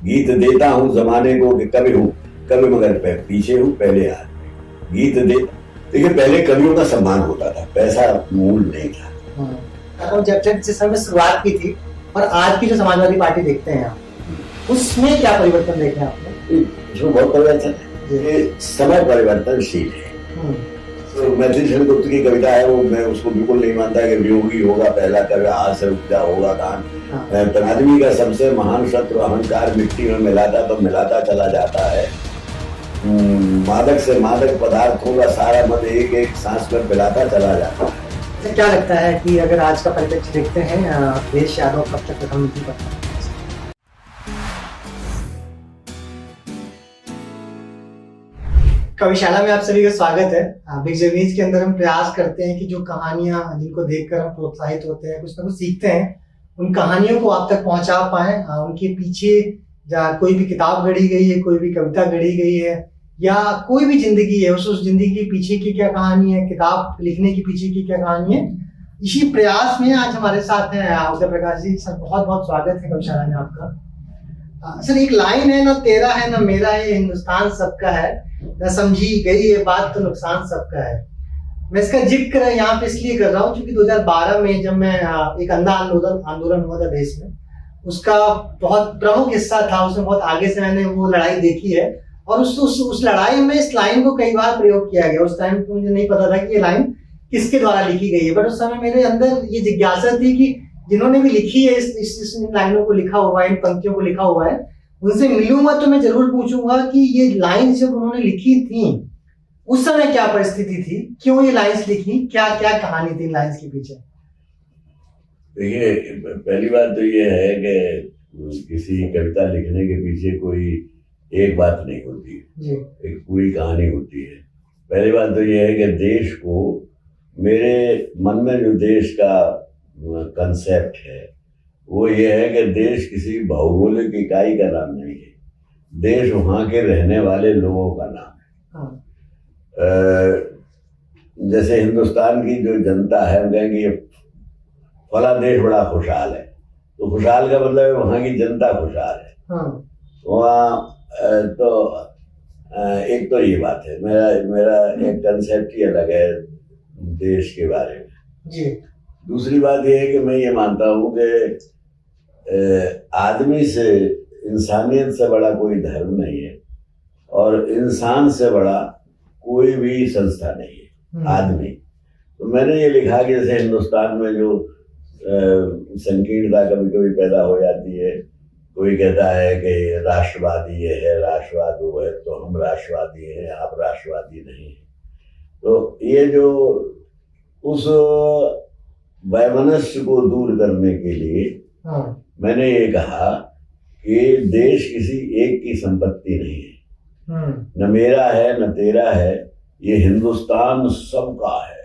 गीत देता हूँ जमाने को कि कभी हूँ कभी मगर पीछे हूँ पहले आ गीत दे। देखिए पहले कवियों का सम्मान होता था, पैसा मूल नहीं था। जब जिस समय शुरुआत की थी और आज की जो समाजवादी पार्टी देखते हैं आप, उसमें क्या परिवर्तन देखे आपने? उसमें बहुत परिवर्तन है, ये समय परिवर्तनशील है। तो मैथिली सेनगुप्त की कविता है वो, मैं उसको बिल्कुल नहीं मानता कि वियोगी होगा पहला कवि, आज से उपजा होगा कान। आदमी का सबसे महान शत्रु अहंकार मिट्टी में मिलाता तो मिलाता चला जाता है। मादक से मादक पदार्थों का सारा मद एक एक सांस में पिलाता चला जाता है। तो क्या लगता है कि अगर आज का परिप्रेक्ष्य देखते हैं, अखिलेश यादव कब तक प्रधानमंत्री बनता है? कविशाला में आप सभी का स्वागत है। बिग जर्नीज के अंदर हम प्रयास करते हैं कि जो कहानियां जिनको देखकर हम प्रोत्साहित होते हैं, कुछ ना कुछ सीखते हैं, उन कहानियों को आप तक पहुंचा पाए। उनके पीछे कोई भी किताब गढ़ी गई है, कोई भी कविता गढ़ी गई है, या कोई भी जिंदगी है, उस जिंदगी के पीछे की क्या कहानी है, किताब लिखने के पीछे की क्या कहानी है, इसी प्रयास में आज हमारे साथ है उदय प्रकाश जी। सर बहुत बहुत स्वागत है कविशाला में आपका। सर एक लाइन है, ना तेरा है ना मेरा है, हिंदुस्तान सबका है, न समझी गई ये बात तो नुकसान सबका है। मैं इसका जिक्र यहाँ पे इसलिए कर रहा हूँ क्योंकि 2012 में जब मैं एक अंधा आंदोलन हुआ था देश में, उसका बहुत प्रमुख हिस्सा था, उसमें बहुत आगे से मैंने वो लड़ाई देखी है और उस लड़ाई में इस लाइन को कई बार प्रयोग किया गया। उस टाइम पे मुझे नहीं पता था कि ये लाइन किसके द्वारा लिखी गई है, बट उस समय मेरे अंदर ये जिज्ञासा थी कि जिन्होंने भी लिखी है इस लाइनों को लिखा हुआ है, इन पंक्तियों को लिखा हुआ है, उनसे मिलूंगा तो मैं जरूर पूछूंगा कि ये लाइन जब उन्होंने लिखी थी उस समय क्या परिस्थिति थी, क्यों ये लाइन्स लिखी, क्या क्या कहानी थी इन लाइन्स के पीछे? देखिए पहली बात तो ये है कि किसी कविता लिखने के पीछे कोई एक बात नहीं होती है, एक पूरी कहानी होती है। पहली बात तो ये है कि देश को, मेरे मन में जो देश का कंसेप्ट है वो ये है कि देश किसी भौगोलिक इकाई का नाम नहीं है, देश वहाँ के रहने वाले लोगों का नाम है। जैसे हिंदुस्तान की जो जनता है, हम कहेंगे फला देश बड़ा खुशहाल है, तो खुशहाल का मतलब है वहाँ की जनता खुशहाल है। वहाँ तो एक तो ये बात है, मेरा एक कंसेप्ट ही अलग है देश के बारे में जी। दूसरी बात ये है कि मैं ये मानता हूँ कि आदमी से, इंसानियत से बड़ा कोई धर्म नहीं है और इंसान से बड़ा कोई भी संस्था नहीं है, आदमी। तो मैंने ये लिखा कि जैसे हिंदुस्तान में जो संकीर्णता कभी कभी पैदा हो जाती है, कोई कहता है कि राष्ट्रवादी ये है, राष्ट्रवाद वो है, तो हम राष्ट्रवादी हैं, आप राष्ट्रवादी नहीं हैं। तो ये जो उस वैमनस्य को दूर करने के लिए मैंने ये कहा कि देश किसी एक की संपत्ति नहीं है, न मेरा है न तेरा है, ये हिंदुस्तान सबका है।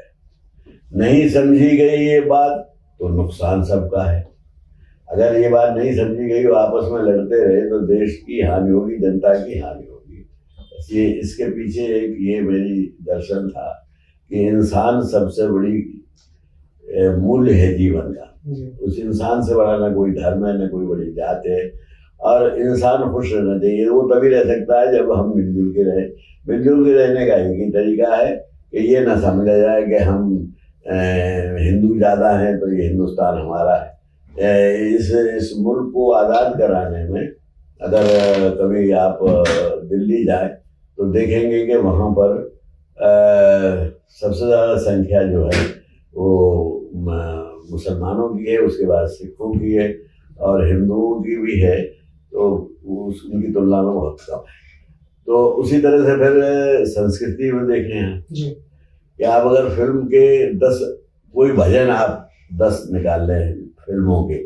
नहीं समझी गई ये बात तो नुकसान सबका है। अगर ये बात नहीं समझी गई, वो आपस में लड़ते रहे तो देश की हानि होगी, जनता की हानि होगी। ये इसके पीछे एक ये मेरी दर्शन था कि इंसान सबसे बड़ी मूल्य है जीवन का। उस इंसान से बड़ा ना कोई धर्म है, ना कोई बड़ी जात है, और इंसान खुश रहना चाहिए। वो तभी रह सकता है जब हम मिलजुल के रहें। मिलजुल के रहने का एक ही तरीका है कि ये ना समझा जाए कि हम हिंदू ज़्यादा हैं तो ये हिंदुस्तान हमारा है। इस मुल्क को आज़ाद कराने में अगर कभी आप दिल्ली जाए तो देखेंगे कि वहाँ पर सबसे ज़्यादा संख्या जो है वो मुसलमानों की है, उसके बाद सिखों की है और हिंदुओं की भी है, तो उनकी तुलना में बहुत कम है। तो उसी तरह से फिर संस्कृति में देखें हैं कि आप अगर फिल्म के 10 कोई भजन आप 10 निकाल लें फिल्मों के,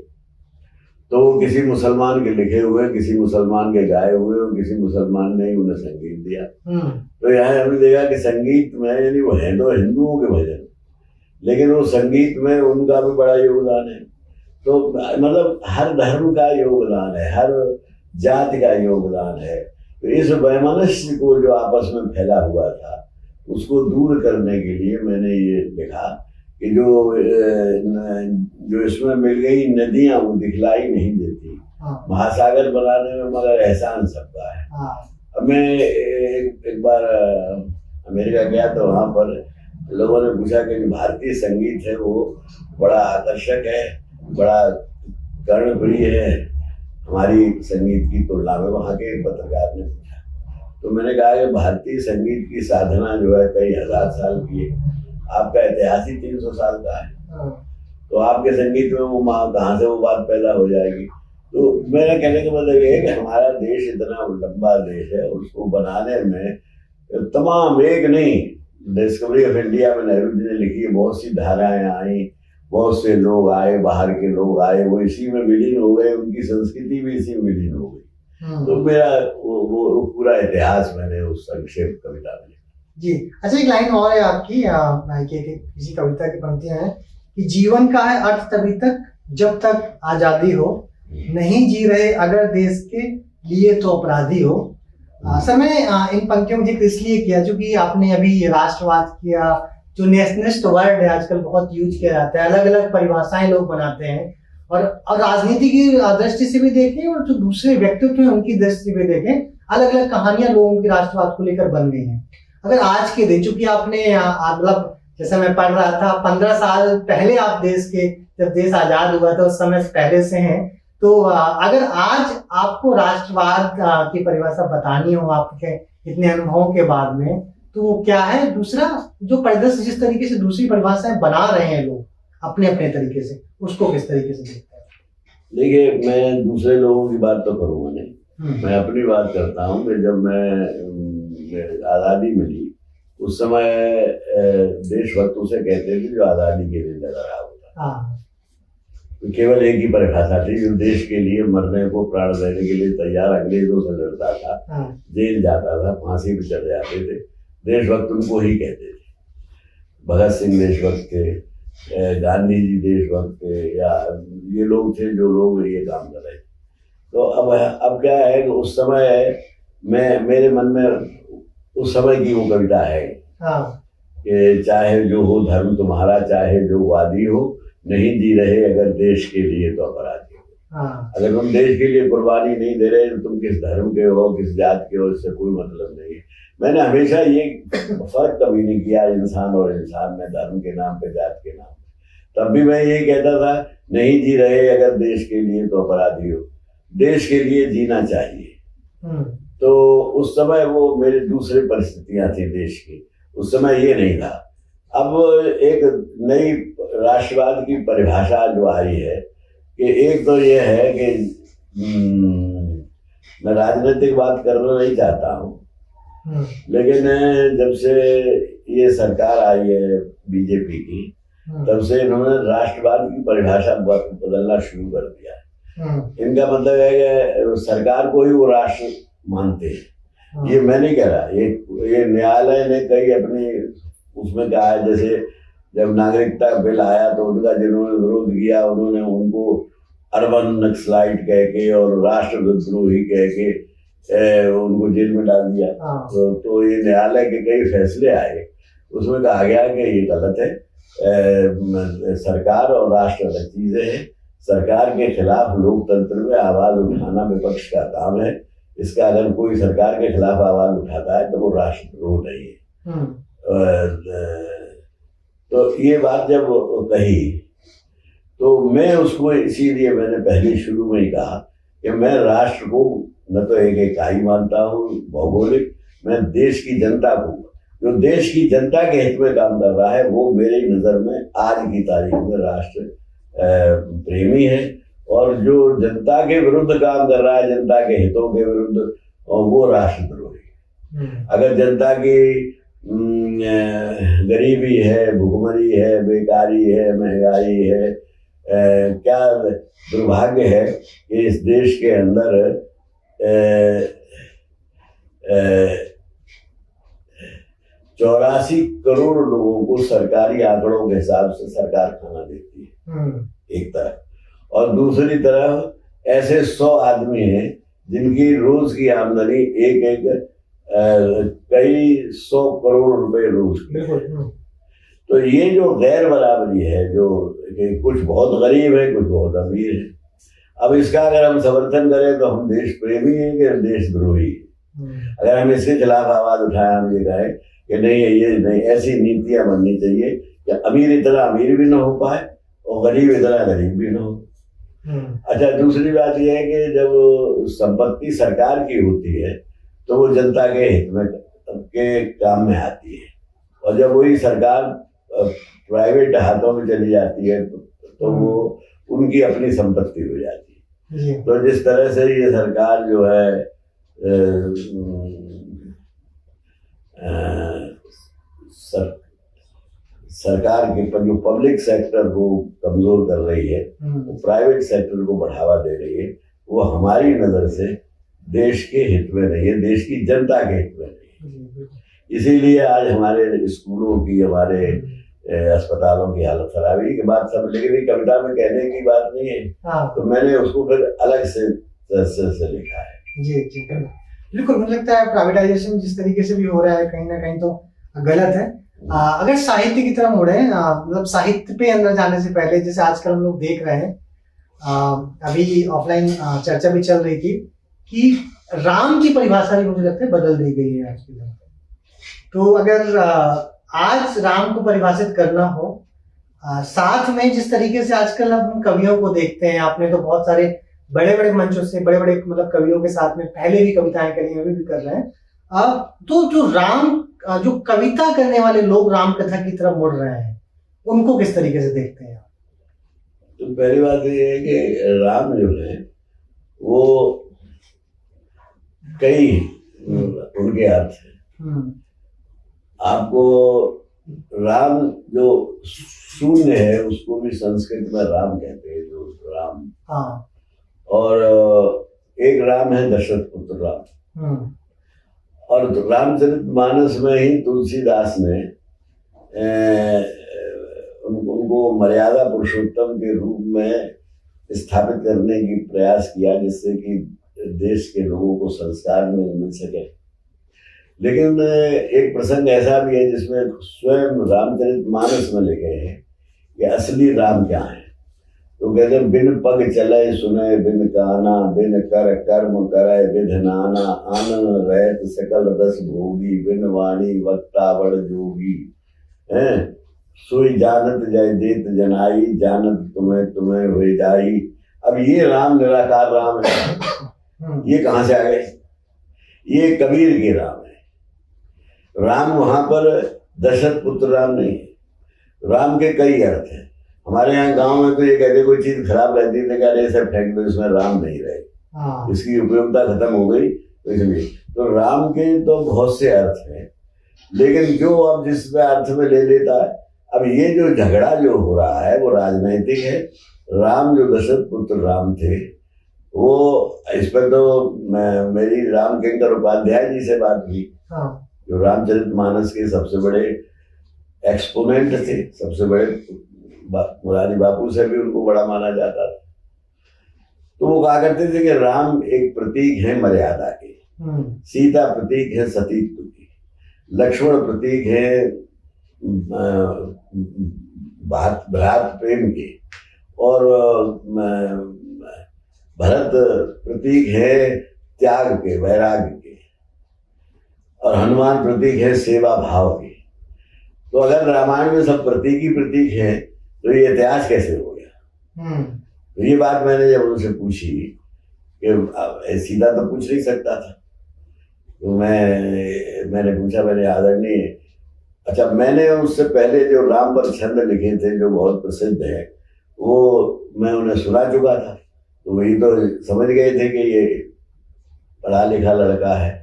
तो वो किसी मुसलमान के लिखे हुए, किसी मुसलमान के गाए हुए और किसी मुसलमान ने ही उन्हें संगीत दिया। तो यहाँ हमने देखा कि संगीत में यानी वो है तो हिंदुओं के भजन, लेकिन वो संगीत में उनका भी बड़ा योगदान है। तो मतलब हर धर्म का योगदान है, हर जाति का योगदान है। तो इस वैमनस्य को जो आपस में फैला हुआ था उसको दूर करने के लिए मैंने ये लिखा कि जो इसमें मिल गई नदियाँ वो दिखलाई नहीं देती, महासागर बनाने में मगर एहसान सबका है। अब मैं एक बार अमेरिका गया तो वहाँ पर लोगों ने पूछा कि भारतीय संगीत है वो बड़ा आकर्षक है, बड़ा कर्णप्रिय है हमारी संगीत की तुलना में, वहाँ के एक पत्रकार ने पूछा। तो मैंने कहा कि भारतीय संगीत की साधना जो है कई हजार साल की है, आपका इतिहास ही 300 साल का है, तो आपके संगीत में वो कहाँ से वो बात पैदा हो जाएगी। तो मेरा कहने का मतलब ये है कि हमारा देश इतना लंबा देश है और उसको बनाने में तमाम, एक नहीं, डिस्कवरी ऑफ इंडिया में नेहरू जी ने लिखी है, बहुत सी धाराएं आई, बहुत से लोग आए, बाहर के लोग आए, वो इसी में विलीन हो गए, उनकी संस्कृति भी इसी में विलीन हो गई। तो मेरा वो पूरा इतिहास मैंने उस संक्षेप कविता में लिखा। जी अच्छा, एक लाइन और है आपकी किसी कविता की पंक्तियां हैं कि जीवन का है अर्थ तभी तक जब तक आजादी हो, नहीं जी रहे अगर देश के लिए तो अपराधी हो। सर मैंने इन पंक्तियों में जिक्र इसलिए किया क्योंकि आपने अभी राष्ट्रवाद किया, जो नेशनलिस्ट वर्ड है आजकल बहुत यूज किया जाता है, अलग अलग परिभाषाएं लोग बनाते हैं, और राजनीति की दृष्टि से भी देखें और जो दूसरे व्यक्तित्व हैं उनकी दृष्टि से भी देखें, अलग अलग कहानियां लोगों की राष्ट्रवाद को लेकर बन गई हैं। अगर आज के दिन, चूंकि आपने मतलब जैसा मैं पढ़ रहा था 15 साल पहले आप देश के, जब देश आजाद हुआ था उस समय से पहले से हैं, तो अगर आज आपको राष्ट्रवाद की परिभाषा बतानी हो आपके इतने अनुभवों के बाद में, तो वो क्या है? दूसरा जो परिदृश्य जिस तरीके से दूसरी परिभाषाएं बना रहे हैं लोग अपने अपने तरीके से, उसको किस तरीके से देखते हैं? देखिए, मैं दूसरे लोगों की बात तो करूँगा नहीं, मैं अपनी बात करता हूँ कि जब मैं आज़ादी मिली उस समय देशभक्त उसे कहते थे जो आज़ादी के लिए लड़ रहा होता। तो केवल एक ही परिभाषा थी, जो देश के लिए मरने को, प्राण देने के लिए तैयार अंग्रेजों से लड़ता था, जेल जाता था, फांसी पे चढ़ जाते थे, देशभक्त उनको ही कहते थे। भगत सिंह देशभक्त थे, गांधी जी देशभक्त थे, या ये लोग थे जो लोग ये काम कर रहे थे। तो अब क्या है कि उस समय मेरे मन में उस समय की वो कविता है कि चाहे जो हो धर्म तुम्हारा, चाहे जो वादी हो, नहीं जी रहे अगर देश के लिए तो अपराधी हो। अगर तुम देश के लिए कुर्बानी नहीं दे रहे तो तुम किस धर्म के हो, किस जात के हो, इससे कोई मतलब नहीं है। मैंने हमेशा ये फर्क कभी नहीं किया इंसान और इंसान में, धर्म के नाम पे, जात के नाम पे। तब भी मैं ये कहता था, नहीं जी रहे अगर देश के लिए तो अपराधी हो, देश के लिए जीना चाहिए। तो उस समय वो मेरी दूसरी परिस्थितियां थी देश की, उस समय ये नहीं था। अब एक नई राष्ट्रवाद की परिभाषा जो आई है कि एक तो ये है कि मैं राजनीतिक बात करना नहीं चाहता हूँ, लेकिन जब से ये सरकार आई है बीजेपी की, तब से इन्होंने राष्ट्रवाद की परिभाषा बदलना शुरू कर दिया है। इनका मतलब है कि सरकार को ही वो राष्ट्र मानते हैं। ये मैं नहीं कह रहा, ये न्यायालय ने कई अपनी उसमें कहा है, जैसे जब नागरिकता बिल आया तो उनका जिन्होंने विरोध किया उन्होंने उनको अर्बन नक्सलाइट कह के और राष्ट्रद्रोही कह के उनको जेल में डाल दिया। तो ये न्यायालय के कई फैसले आए, उसमें कहा गया कि ये गलत है, सरकार और राष्ट्र अलग चीजें हैं। सरकार के खिलाफ लोकतंत्र में आवाज उठाना विपक्ष का काम है, इसका अगर कोई सरकार के खिलाफ आवाज उठाता है तो वो राष्ट्रद्रोह नहीं है। तो ये बात जब कही तो मैं उसको, इसीलिए मैंने पहले शुरू में ही कहा कि मैं राष्ट्र को न तो एक इकाई मानता हूँ भौगोलिक, मैं देश की जनता को, जो देश की जनता के हित में काम कर रहा है, वो मेरी नज़र में आज की तारीख में राष्ट्र प्रेमी है। और जो जनता के विरुद्ध काम कर रहा है, जनता के हितों के विरुद्ध, वो राष्ट्रद्रोही है। अगर जनता की गरीबी है, भुखमरी है, बेकारी है, महंगाई है, क्या दुर्भाग्य है कि इस देश के अंदर 84 करोड़ लोगों को सरकारी आंकड़ों के हिसाब से सरकार खाना देती है एक तरफ, और दूसरी तरफ ऐसे 100 आदमी हैं जिनकी रोज की आमदनी कई 100 करोड़ रुपए रोज की है। तो ये जो गैर बराबरी है, जो कुछ बहुत गरीब है, कुछ बहुत अमीर है। अब इसका अगर हम समर्थन करें तो हम देश प्रेमी हैं कि देशद्रोही हैं। अगर हम इसके खिलाफ आवाज उठाएं, हम ये कहें कि नहीं ये नहीं, ऐसी नीतियां बननी चाहिए कि अमीर इतना अमीर भी ना हो पाए और गरीब इतना गरीब भी ना हो। अच्छा, दूसरी बात यह है कि जब संपत्ति सरकार की होती है तो वो जनता के हित में के काम में आती है, और जब वही सरकार प्राइवेट हाथों में चली जाती है तो वो उनकी अपनी संपत्ति हो जाती है। तो जिस तरह से ये सरकार जो है सरकार के जो पब्लिक सेक्टर को कमजोर कर रही है, तो प्राइवेट सेक्टर को बढ़ावा दे रही है, वो हमारी नजर से देश के हित में नहीं है, देश की जनता के हित में नहीं है। इसीलिए आज हमारे स्कूलों की, हमारे अस्पतालों की हालत खराबी की बात सब, लेकिन ये कविता में कहने की बात नहीं है। तो मैंने उसको फिर अलग से लिखा है। जी जी बिल्कुल, मुझे लगता है प्राइवेटाइजेशन जिस तरीके से भी हो रहा है कहीं ना कहीं तो गलत है। अगर साहित्य की तरफ मुड़े, मतलब साहित्य पे अंदर जाने से पहले, जैसे आजकल हम लोग देख रहे हैं, अभी ऑफलाइन चर्चा भी चल रही थी कि राम की परिभाषा भी मुझे लगता है बदल दी गई है आज के दिन। तो अगर आज राम को परिभाषित करना हो, साथ में जिस तरीके से आजकल हम कवियों को देखते हैं, आपने तो बहुत सारे बड़े बड़े मंचों से बड़े बड़े मतलब कवियों के साथ में पहले भी कविताएं करी, अभी भी कर रहे हैं, तो जो राम जो कविता करने वाले लोग राम कथा की तरफ मुड़ रहे हैं, उनको किस तरीके से देखते हैं? तो पहली बात ये है कि राम जो है वो कई उनके अर्थ है। आपको राम जो शून्य है उसको भी संस्कृत में राम कहते हैं, जो राम। और एक राम है दशरथ पुत्र राम। और रामचरितमानस में ही तुलसीदास ने उनको मर्यादा पुरुषोत्तम के रूप में स्थापित करने की प्रयास किया, जिससे कि देश के लोगों को संस्कार मिल सके। लेकिन एक प्रसंग ऐसा भी है जिसमें स्वयं रामचरितमानस में लिखे हैं कि असली राम क्या है। तो कहते हैं, बिन पग चले सुने बिन काना, बिन कर कर्म करे विध नाना, आनंद रहत सकल रस भोगी, बिन वाणी वक्ता बड़ जोगी, हैं सोई जानत जय देत जनाई, जानत तुम्हें तुम्हें हुए जाई। अब ये राम निराकार राम है, ये कहाँ से आ गए? ये कबीर के राम है। राम वहां पर दशरथ पुत्र राम नहीं है। राम के कई अर्थ हैं। हमारे यहाँ गांव में तो ये कहते कोई चीज खराब रहती है, क्या सब फेंक दो, इसमें राम नहीं रहे, इसकी उपयोगिता खत्म हो गई, तो इसलिए तो राम के तो बहुत से अर्थ हैं, लेकिन जो अब जिस अर्थ में ले लेता है। अब ये जो झगड़ा जो हो रहा है वो राजनैतिक है। राम जो दशरथ पुत्र राम थे, वो इस पर तो मेरी राम किंकर उपाध्याय जी से बात हुई, जो रामचरितमानस के सबसे बड़े एक्सपोनेंट थे, सबसे बड़े मुरारी बापू से भी उनको बड़ा माना जाता था। तो वो कहा करते थे कि राम एक प्रतीक है मर्यादा के, सीता प्रतीक है सतीत्व की, लक्ष्मण प्रतीक है भ्रात प्रेम के, और भरत प्रतीक है त्याग के, वैराग्य के, और हनुमान प्रतीक है सेवा भाव के। तो अगर रामायण में सब प्रतीक ही प्रतीक है तो ये इतिहास कैसे हो गया? तो ये बात मैंने जब उनसे पूछी कि सीधा तो पूछ नहीं सकता था, तो मैंने पूछा, मैंने आदरणीय, अच्छा मैंने उससे पहले जो राम पर छंद लिखे थे जो बहुत प्रसिद्ध है, वो मैं उन्हें सुना चुका था, तो वही तो समझ गए थे कि ये पढ़ा लिखा लड़का है।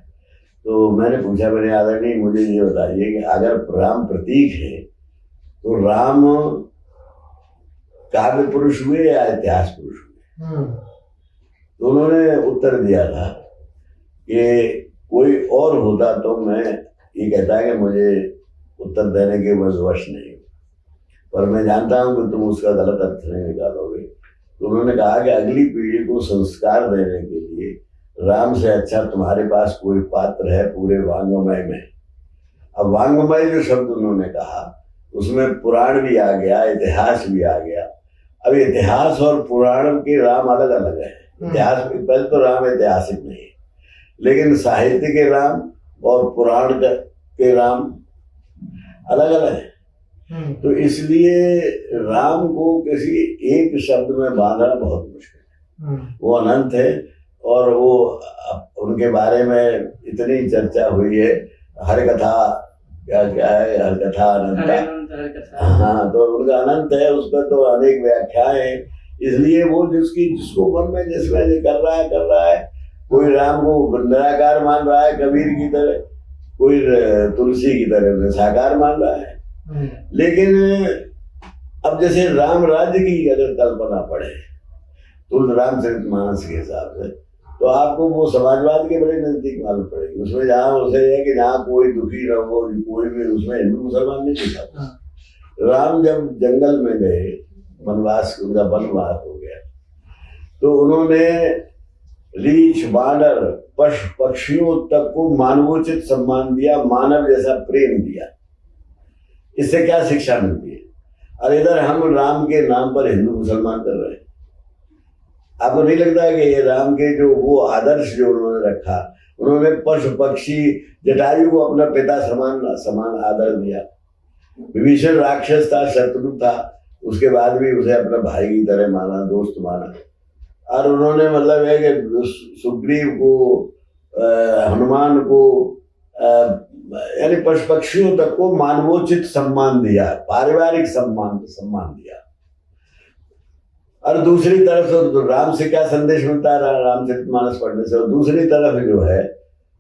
तो मैंने पूछा, मैंने आदरणीय मुझे ये बताइए कि अगर राम प्रतीक है तो राम काव्य पुरुष हुए या इतिहास पुरुष हुए? तो उन्होंने उत्तर दिया था कि कोई और होता तो मैं ये कहता है कि मुझे उत्तर देने के मैं वश नहीं, पर मैं जानता हूं कि तुम उसका गलत अर्थ नहीं निकालोगे। तो उन्होंने कहा कि अगली पीढ़ी को संस्कार देने के लिए राम से अच्छा तुम्हारे पास कोई पात्र है पूरे वांग्मय में। अब वांग्मय जो शब्द उन्होंने कहा उसमें पुराण भी आ गया, इतिहास भी आ गया, अब इतिहास और पुराण के राम अलग अलग है। इतिहास पहले तो राम ऐतिहासिक नहीं है, लेकिन साहित्य के राम और पुराण के राम अलग अलग है। तो इसलिए राम को किसी एक शब्द में बांधना बहुत मुश्किल है। वो अनंत है और वो उनके बारे में इतनी चर्चा हुई है। हर कथा क्या क्या है, हर कथा अनंत। हाँ, तो उनका अनंत है, उस पर तो अनेक व्याख्याएं हैं। इसलिए वो जिसको मन में जिसमें कर रहा है। कोई राम को निराकार मान रहा है कबीर की तरह, कोई तुलसी की तरह साकार मान रहा है। लेकिन अब जैसे राम राज्य की अगर कल्पना पड़े तो रामचरितमानस के हिसाब से, तो आपको वो समाजवाद के बड़े नजदीक मालूम पड़ेगी। उसमें जहाँ उसे है कि जहाँ कोई दुखी न हो, कोई भी, उसमें हिंदू मुसलमान नहीं दिखा। राम जब जंगल में गए, वनवास, उनका वनवास हो गया, तो उन्होंने रीछ, बानर, पशु पक्षियों तक को मानवोचित सम्मान दिया, मानव जैसा प्रेम दिया। इससे क्या शिक्षा मिलती है? और इधर हम राम के नाम पर हिंदू मुसलमान कर रहे हैं। आपको नहीं लगता है कि ये राम के जो वो आदर्श जो उन्होंने रखा, उन्होंने पशु पक्षी, जटायु को अपना पिता समान आदर दिया। विभीषण राक्षस था, शत्रु था, उसके बाद भी उसे अपना भाई की तरह माना, दोस्त माना। और उन्होंने मतलब है कि सुग्रीव को, हनुमान को, यानी पशु पक्षियों तक को मानवोचित सम्मान दिया, पारिवारिक सम्मान दिया। और दूसरी तरफ तो राम से क्या संदेश मिलता है रामचरितमानस पढ़ने से? और दूसरी तरफ जो है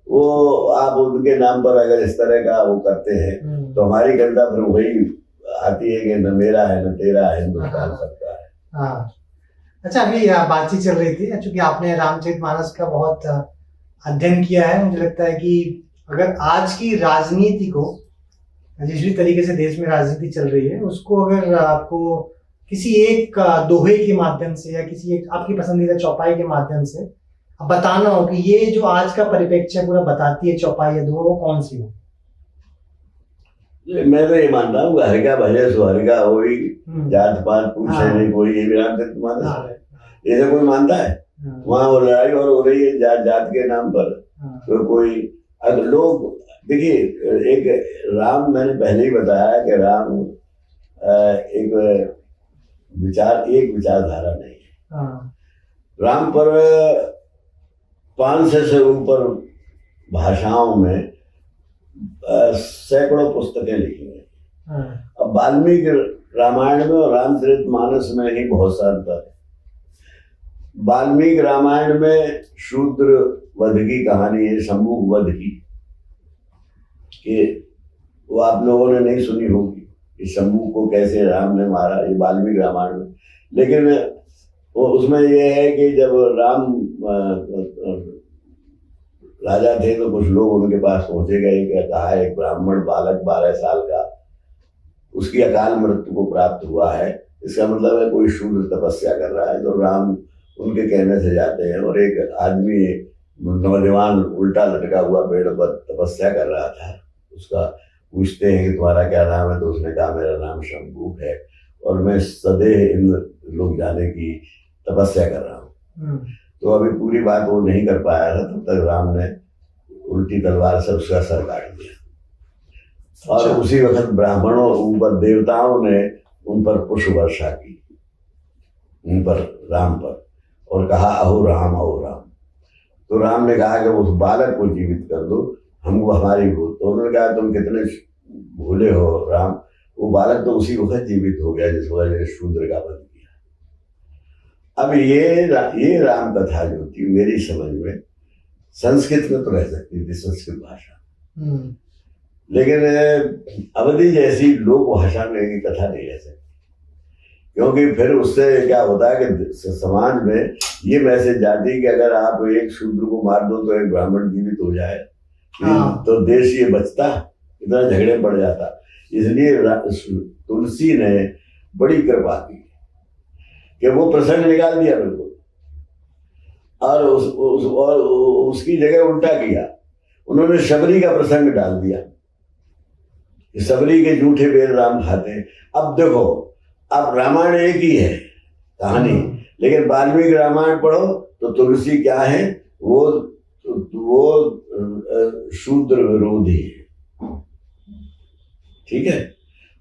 वो आप उनके नाम पर अगर इस तरह का वो करते हैं तो हमारी गणना फिर वही आती है कि न मेरा है न तेरा है, हिंदुस्तान सबका है। हाँ, अच्छा, अभी बातचीत चल रही थी, चूंकि आपने रामचरितमानस का बहुत अध्ययन किया है, मुझे लगता है कि अगर आज की राजनीति को, जिस भी तरीके से देश में राजनीति चल रही है, उसको अगर आपको किसी एक दोहे के माध्यम से या किसी एक आपकी पसंदीदा चौपाई के माध्यम से बताना हो कि ये जो आज का परिप्रेक्ष्य पूरा बताती है चौपाई या दोहा, वो कौन सी हो? मैं तो ये मानता हूँ, हर का भले सो हर का होई, जात पात पूछे नहीं कोई, ये भी रामचरितमानस है। ऐसा कोई मानता है? वहाँ वो लड़ाई और हो रही है जात के नाम पर। तो कोई अगर लोग देखिए, एक राम, मैंने पहले ही बताया कि राम एक विचारधारा नहीं है। राम पर 500 से ऊपर भाषाओं में सैकड़ों पुस्तकें लिखी हैं। अब वाल्मीकि रामायण में और रामचरितमानस में ही बहुत सा अंतर है। वाल्मीकि रामायण में शूद्र वध की कहानी है, शंभू वध की, कि वो आप लोगों ने नहीं सुनी होगी कि शंभू को कैसे राम ने मारा, ये वाल्मीकि रामायण में। लेकिन वो उसमें ये है कि जब राम राजा थे तो कुछ लोग उनके पास पहुंचे गए कि कहा एक ब्राह्मण बालक 12 साल का, उसकी अकाल मृत्यु को प्राप्त हुआ है, इसका मतलब है कोई शूद्र तपस्या कर रहा है। तो राम उनके कहने से जाते हैं और एक आदमी, नौजवान उल्टा लटका हुआ पेड़ पर तपस्या कर रहा था, उसका पूछते हैं कि तुम्हारा क्या नाम है? तो उसने कहा मेरा नाम शंभू है और मैं सदैव इन लोग जाने की तपस्या कर रहा हूँ। तो अभी पूरी बात वो नहीं कर पाया था, तब तक राम ने उल्टी तलवार से उसका सर काट दिया। और उसी वक्त ब्राह्मणों, ऊपर देवताओं ने उन पर पुष्प वर्षा की, उन पर, राम पर, और कहा अहो राम अहो राम। तो राम ने कहा कि उस बालक को जीवित कर दो, हमको हमारी भूल। तो उन्होंने कहा तुम कितने भूले हो राम, वो बालक तो उसी वक्त जीवित हो गया जिस वजह से शूद्र का वध किया। अब ये राम कथा जो थी मेरी समझ में संस्कृत में तो रह सकती थी, संस्कृत भाषा, लेकिन अवधि जैसी लोक भाषा में ये कथा नहीं रह सकती, क्योंकि फिर उससे क्या होता है कि समाज में ये मैसेज जाती है कि अगर आप एक शूद्र को मार दो तो एक ब्राह्मण जीवित हो जाए, तो देश ये बचता, इतना झगड़े पड़ जाता। इसलिए तुलसी ने बड़ी कृपा की कि वो प्रसंग निकाल दिया बिल्कुल, और उसकी जगह उल्टा किया। उन्होंने शबरी का प्रसंग डाल दिया, शबरी के जूठे बेर राम खाते हैं। अब देखो, अब रामायण एक ही है, कहानी। लेकिन वाल्मीकि रामायण पढ़ो तो तुलसी क्या है, वो शूद्र विरोधी है, ठीक है।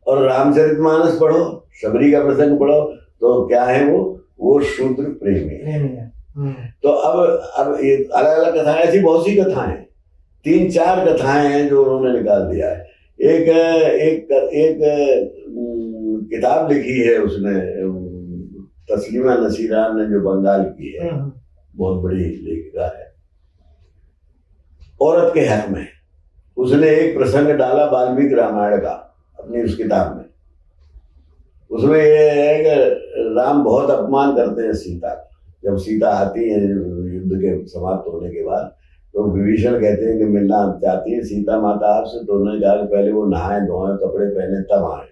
और रामचरितमानस पढ़ो, शबरी का प्रसंग पढ़ो तो क्या है, वो शूद्र प्रेमी है। तो अब ये अलग अलग कथाएं, ऐसी बहुत सी कथाएं, 3-4 कथाएं हैं जो उन्होंने निकाल दिया है। एक किताब लिखी है उसने, तस्लीमा नसीरान ने, जो बंगाल की है, बहुत बड़ी लेखिका है, औरत के हक में। उसने एक प्रसंग डाला वाल्मीकि रामायण का अपनी उस किताब में। उसमें ये है कि राम बहुत अपमान करते हैं सीता का। जब सीता आती है युद्ध के समाप्त होने के बाद, तो विभीषण कहते हैं कि मिलना चाहती है सीता माता आपसे, तो उन्होंने कहा कि पहले वो नहाए धोए, कपड़े पहने, तब आए।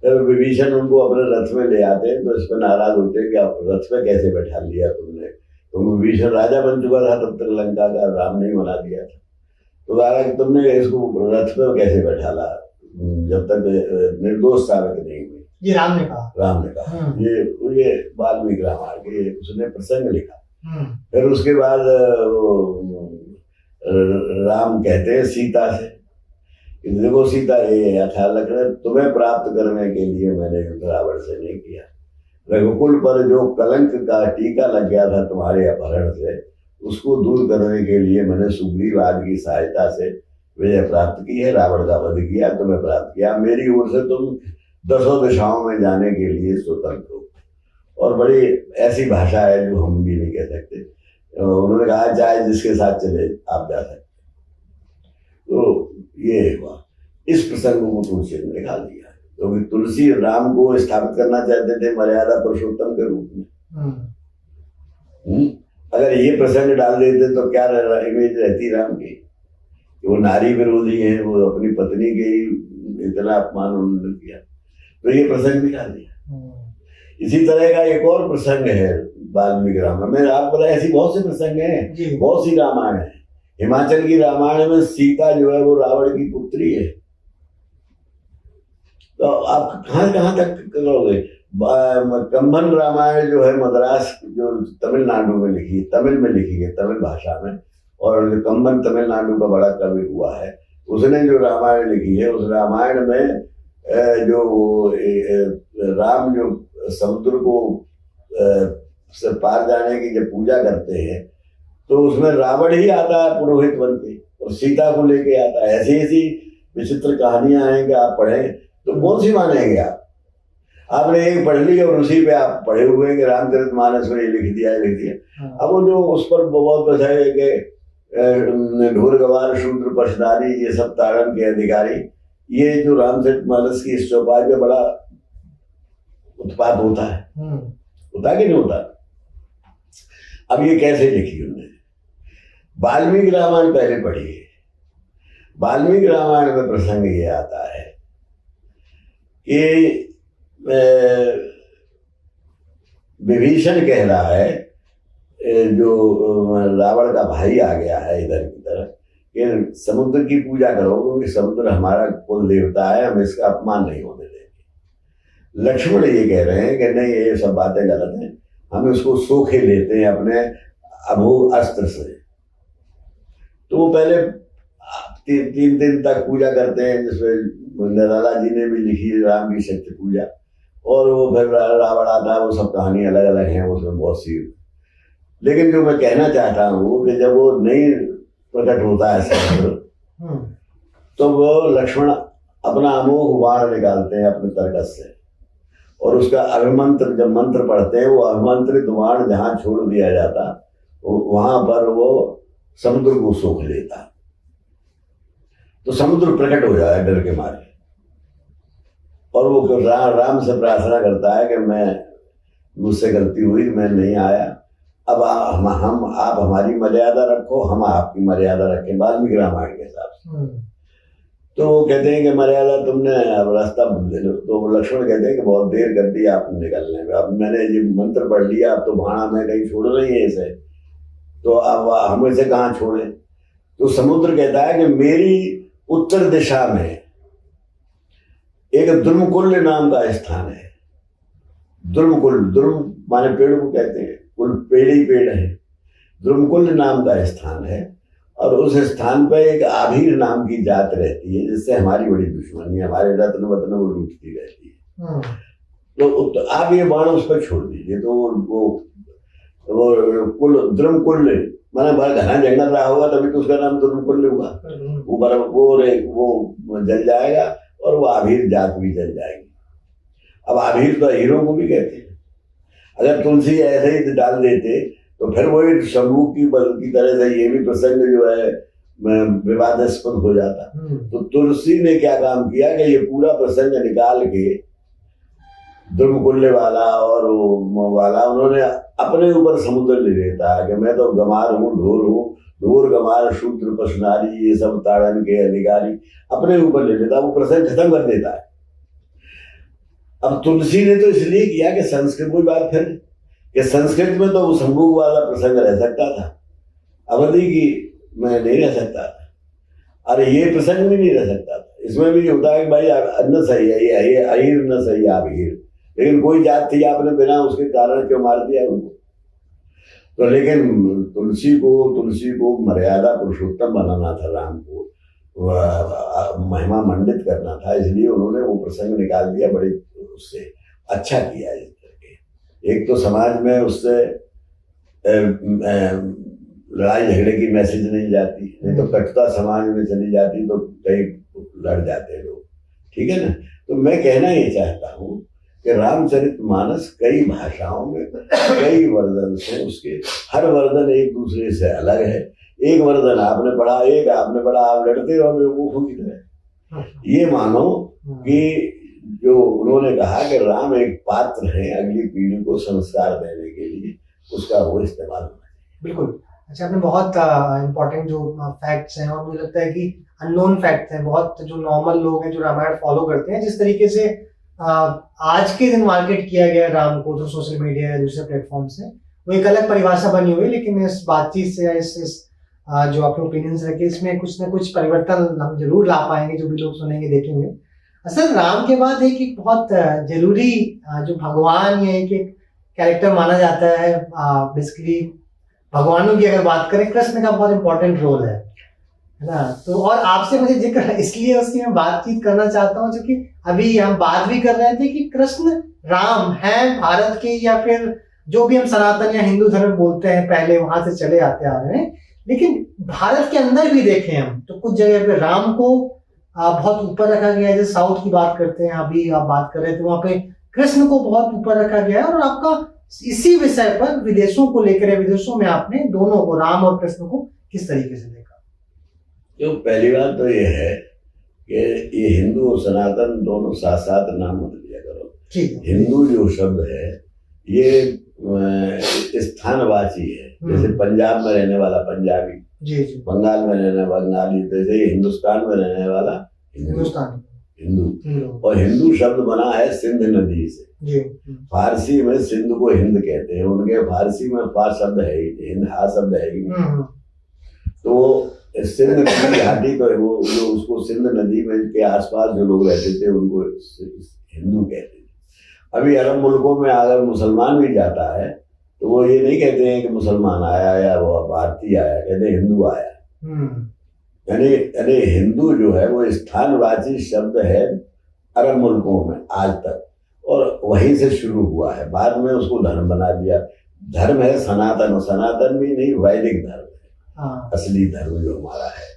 तो विभीषण उनको अपने रथ में ले आते हैं, तो इस पर नाराज होते हैं कि आप रथ में कैसे बैठा लिया तुमने। तो विभीषण राजा बन चुका था तब तक लंका का, राम ने ही बना दिया था। तो कहा कि तुमने इसको रथ में कैसे बैठाला जब तक निर्दोष साबित नहीं हुई। ये राम ने कहा। ये वाल्मीकि रामायण, ये उसने प्रसंग लिखा। फिर उसके बाद राम कहते हैं सीता से, देखो सीता, ये ख्याल रखना, तुम्हें प्राप्त करने के लिए मैंने युद्ध रावण से नहीं किया। रघुकुल पर जो कलंक का टीका लग गया था तुम्हारे अपहरण से, उसको दूर करने के लिए मैंने सुग्रीव आदि की सहायता से विजय प्राप्त की है, रावण का वध किया, तुम्हें प्राप्त किया। मेरी ओर से तुम 10 दिशाओं में जाने के लिए स्वतंत्र हो। और बड़ी ऐसी भाषा है जो हम भी नहीं कह सकते। उन्होंने कहा चाहे जिसके साथ चले आप जा सकते। तो ये हुआ, इस प्रसंग को तुलसी ने निकाल दिया, क्योंकि तो तुलसी राम को स्थापित करना चाहते थे मर्यादा पुरुषोत्तम के रूप में। अगर ये प्रसंग डाल देते तो क्या इमेज रहती राम की, कि वो नारी विरोधी है, वो अपनी पत्नी के ही इतना अपमान उन्होंने किया। तो ये प्रसंग निकाल दिया। इसी तरह का एक और प्रसंग है वाल्मीकि रामायण में। आपको पता है ऐसी बहुत से प्रसंग हैं, बहुत सी रामायण है। हिमाचल की रामायण में सीता जो है वो रावण की पुत्री है। तो आप कहाँ तक करोगे। कंबन रामायण जो है मद्रास, जो तमिलनाडु में लिखी है, तमिल में लिखी है, तमिल भाषा में, और कंबन तमिलनाडु का बड़ा कवि हुआ है, उसने जो रामायण लिखी है, उस रामायण में जो राम जो समुद्र को से पार जाने की जब पूजा करते हैं, तो उसमें रावण ही आता है पुरोहित बन के, और सीता को लेके आता है। ऐसी ऐसी विचित्र कहानियां हैं कि आप पढ़ें तो कौन सी मानेंगे आप। आपने एक पढ़ ली और उसी पे आप पढ़े हुए हैं कि रामचरितमानस में ये लिख दिया। अब वो जो उस पर बहुत बस है कि ढोर गवार शूद्र पशदारी, ये सब ताड़न के अधिकारी, ये जो रामचरितमानस की इस चौपाई में बड़ा उत्पाद होता है। होता कि नहीं होता। अब ये कैसे लिखी उन्होंने। वाल्मीकि रामायण पहले पढ़िए। वाल्मीकि रामायण में प्रसंग ये आता है कि विभीषण कह रहा है, जो रावण का भाई आ गया है इधर की तरफ, कि समुद्र की पूजा करो, क्योंकि समुद्र हमारा कुल देवता है, हम इसका अपमान नहीं होने देंगे। लक्ष्मण ये कह रहे हैं कि नहीं, ये सब बातें गलत हैं, हम इसको सोखे लेते हैं अपने अभू अस्त्र से। तो वो पहले 3 दिन तक पूजा करते हैं, जिसमें नराला जी ने भी लिखी है राम की शक्ति पूजा, और वो फिर रावण आता है, वो सब कहानी अलग अलग हैं, उसमें बहुत सी। लेकिन जो मैं कहना चाहता हूँ कि जब वो नहीं प्रकट होता है समुद्र, तो वो लक्ष्मण अपना अमोघ बाण निकालते हैं अपने तरकस से, और उसका अभिमंत्र, जब मंत्र पढ़ते हैं, वो अभिमंत्रित बाण जहां छोड़ दिया जाता वहां पर वो समुद्र को सोख लेता, तो समुद्र प्रकट हो जाए डर के मारे, और वो राम से प्रार्थना करता है कि मैं, मुझसे गलती हुई, मैं नहीं आया, अब आप हमारी मर्यादा रखो, हम आपकी मर्यादा रखें, वाल्मीकि रामायण के हिसाब से। तो वो कहते हैं कि मर्यादा तुमने अब रास्ता बदल लो। तो लक्ष्मण कहते हैं कि बहुत देर कर दी आपने निकलने में, अब मैंने ये मंत्र पढ़ लिया, अब तो भाणा में कहीं छोड़ रही है इसे, तो अब हम इसे कहाँ छोड़े। तो समुद्र कहता है कि मेरी उत्तर दिशा में एक द्रुमकुल्य नाम का स्थान है, द्रुमकुल, द्रुम माने पेड़ को कहते हैं, कुल पेड़ ही पेड़ है। द्रुमकुल नाम का स्थान है और उस स्थान पर एक आभीर नाम की जात रहती है जिससे हमारी बड़ी दुश्मनी है, हमारे रत्न वत्न वो लूटती रहती है। तो आप ये बाण उस पर छोड़ दीजिए, तो वो कुल द्रुमकुल माने बड़ा घना जंगल रहा होगा तभी तो उसका नाम द्रुमकुल हुआ। वो जल जाएगा और वो आभीर जात भी जल जाएगी। अब आभीर तो हीरो को भी कहते हैं। अगर तुलसी ऐसे ही डाल देते तो फिर वही शंभू की तरह से ये भी प्रसंग जो है विवादास्पद हो जाता। तो तुलसी ने क्या काम किया कि ये पूरा प्रसंग निकाल के द्रुमकुल्य वाला और वाला उन्होंने अपने ऊपर समुद्र ले लेता है कि मैं तो गमार हूँ, ढोर गमार शूद्र पशनारी ये सब ताड़न के अधिकारी अपने ऊपर ले लेता, वो प्रसंग खत्म कर देता है। अब तुलसी ने तो इसलिए किया कि संस्कृत कोई बात फिर कि संस्कृत में तो वो शंभू वाला प्रसंग रह सकता था, अवधि की मैं नहीं रह सकता था, अरे ये प्रसंग भी नहीं रह सकता था। इसमें भी होता है कि भाई अन्न सही है, ये अहीर न सही आप हीर, लेकिन कोई जात थी आपने बिना उसके कारण क्यों मार दिया उनको। तो लेकिन तुलसी को मर्यादा पुरुषोत्तम बनाना था, राम को महिमा मंडित करना था, इसलिए उन्होंने वो प्रसंग निकाल दिया। बड़े उससे अच्छा किया इस करके। एक तो समाज में उससे लड़ाई झगड़े की मैसेज नहीं जाती, नहीं तो कटुता समाज में चली जाती तो कई लड़ जाते लोग, ठीक है ना। तो मैं कहना ये चाहता हूँ कि रामचरितमानस कई भाषाओं में कई वर्जन से, उसके हर वर्जन एक दूसरे से अलग है। एक वर्जन आपने पढ़ा, एक आपने पढ़ा, आप लड़ते रहो बेवकूफों की तरह। ये मानो कि जो उन्होंने कहा कि राम एक पात्र है अगली पीढ़ी को संस्कार देने के लिए, उसका वो इस्तेमाल होना चाहिए। बिल्कुल। अच्छा, आपने बहुत इम्पोर्टेंट जो फैक्ट्स हैं और मुझे लगता है कि अननोन फैक्ट्स हैं, बहुत जो नॉर्मल लोग हैं जो रामायण फॉलो करते हैं, जिस तरीके से आज के दिन मार्केट किया गया राम को जो सोशल मीडिया या दूसरे प्लेटफॉर्म से, वो एक अलग परिभाषा बनी हुई है। लेकिन इस बातचीत से या इस जो आपके ओपिनियंस रखे, इसमें कुछ ना कुछ परिवर्तन हम जरूर ला पाएंगे, जो भी लोग सुनेंगे देखेंगे। असल राम के बाद एक बहुत जरूरी जो भगवान या एक कैरेक्टर माना जाता है, बेसिकली भगवानों की अगर बात करें, कृष्ण का बहुत इंपॉर्टेंट रोल है ना। तो और आपसे मुझे जिक्र इसलिए उसकी मैं बातचीत करना चाहता हूँ क्योंकि अभी हम बात भी कर रहे थे कि कृष्ण राम है भारत के, या फिर जो भी हम सनातन या हिंदू धर्म बोलते हैं पहले वहां से चले आते आ रहे हैं, लेकिन भारत के अंदर भी देखें हम तो कुछ जगह पे राम को बहुत ऊपर रखा गया है। जैसे साउथ की बात करते हैं, अभी आप बात कर रहे थे, वहां पे कृष्ण को बहुत ऊपर रखा गया है। और आपका इसी विषय पर विदेशों को लेकर, विदेशों में आपने दोनों को, राम और कृष्ण को, किस तरीके से देखा? तो पहली बात तो ये है कि ये हिंदू और सनातन दोनों साथ साथ नाम मत लिया करो। हिंदू जो शब्द है ये स्थानवाची है। जैसे पंजाब में रहने वाला पंजाबी, जी, बंगाल में रहने बंगाली, जैसे हिंदुस्तान में रहने वाला हिंदू। और हिंदू शब्द बना है सिंध नदी से। जी। फारसी में सिंध को हिंद कहते हैं, उनके फारसी में फा शब्द है ही, हिंद हा शब्द है ही। तो सिंध नदी घाटी तो वो जो उसको सिंध नदी में के आसपास जो लोग रहते थे उनको हिंदू कहते थे। अभी अरब मुल्कों में अगर मुसलमान भी जाता है तो वो ये नहीं कहते हैं कि मुसलमान आया या वो भारतीय आया, कहते हैं हिंदू आया। यानी हिंदू जो है वो स्थानवाची शब्द है अरब मुल्कों में आज तक, और वहीं से शुरू हुआ है। बाद में उसको धर्म बना दिया। धर्म है सनातन, सनातन भी नहीं, वैदिक धर्म है। असली धर्म जो हमारा है।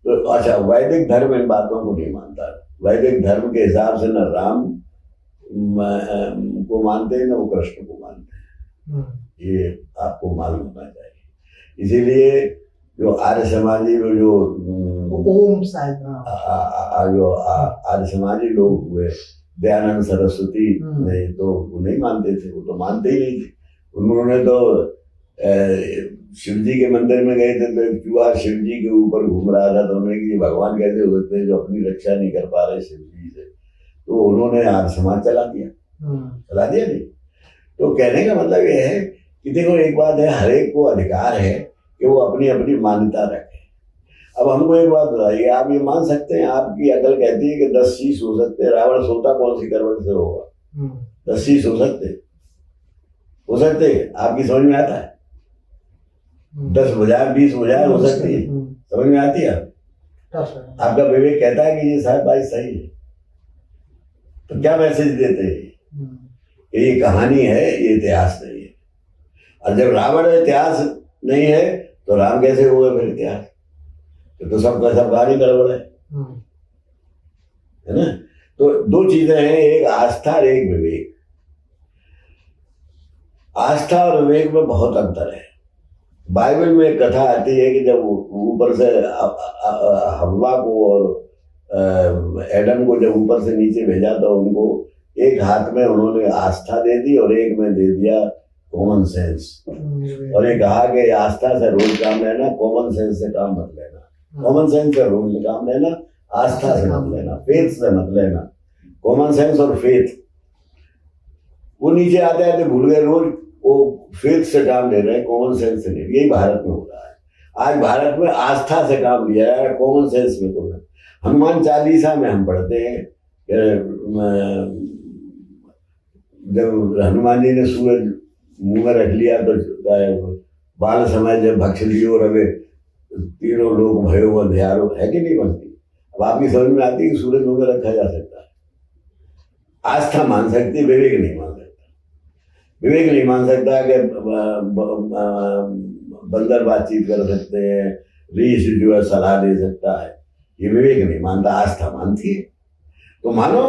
तो अच्छा, वैदिक धर्म इन बातों को नहीं मानता। वैदिक धर्म के हिसाब से न राम को मानते हैं न वो कृष्ण को मानते हैं, ये आपको मालूम होना चाहिए। इसीलिए जो आर्य समाजी जो आर्य समाजी लोग हुए, दयानंद सरस्वती नहीं तो वो नहीं मानते थे, वो तो मानते ही नहीं थे। उन्होंने तो शिव जी के मंदिर में गए थे तो एक चूहा शिव जी के ऊपर घूम रहा था, तो उन्होंने कि भगवान कैसे हो सकते हैं जो अपनी रक्षा नहीं कर पा रहे शिव जी से। तो उन्होंने आर्य समाज चला दिया नहीं। तो कहने का मतलब ये है कि देखो, एक बात है, हर एक को अधिकार है कि वो अपनी अपनी मान्यता रखे। अब हमको एक बात बताइए, आप ये मान सकते हैं, आपकी अकल कहती है कि 10 शीश हो सकते हैं, रावण सोता कौन सी करवट से होगा? 10 शीश हो सकते, हो सकते हैं? आपकी समझ में आता है? 10 बजाय 20 बजाय हो सकती है, समझ में आती है? आपका विवेक कहता है कि ये शायद बात सही है, तो क्या मैसेज देते हैं कि ये कहानी है, ये इतिहास नहीं है। और जब रावण इतिहास नहीं है तो राम कैसे होगा फिर इतिहास? तो सबका सब कहानी गड़बड़ है ना? तो दो चीजें हैं, एक आस्था और एक विवेक। आस्था और विवेक में बहुत अंतर है। बाइबल में एक कथा आती है कि जब ऊपर से हव्वा को और एडम को जब ऊपर से नीचे भेजा तो उनको एक हाथ में उन्होंने आस्था दे दी और एक में दे दिया कॉमन सेंस, और ये कहा कि आस्था से रोज काम लेना, कॉमन सेंस से काम मत लेना। कॉमन सेंस से रोज काम लेना, आस्था से मत लेना, फेथ से मत लेना। कॉमन सेंस और फेथ, वो नीचे आते आते भूल गए, रोज वो फेथ से काम ले रहे हैं, कॉमन सेंस से नहीं। यही भारत में हो रहा है। आज भारत में आस्था से काम लिया है, कॉमन सेंस में तो। हनुमान चालीसा में हम पढ़ते हैं जब हनुमान जी ने सूरज मुंह में रख लिया तो बाल समय जब भक्ष लियो रवे तीनों लोग भयो अंधियारो, है कि नहीं बनती? अब आपकी समझ में आती है कि सूरज मुंह में रखा जा सकता है। आस्था मान सकती, विवेक नहीं मान सकता। विवेक नहीं मान सकता कि बंदर बातचीत कर सकते हैं, ऋषि जो है सलाह दे सकता है, ये विवेक नहीं मानता, आस्था मानती है। तो मानो,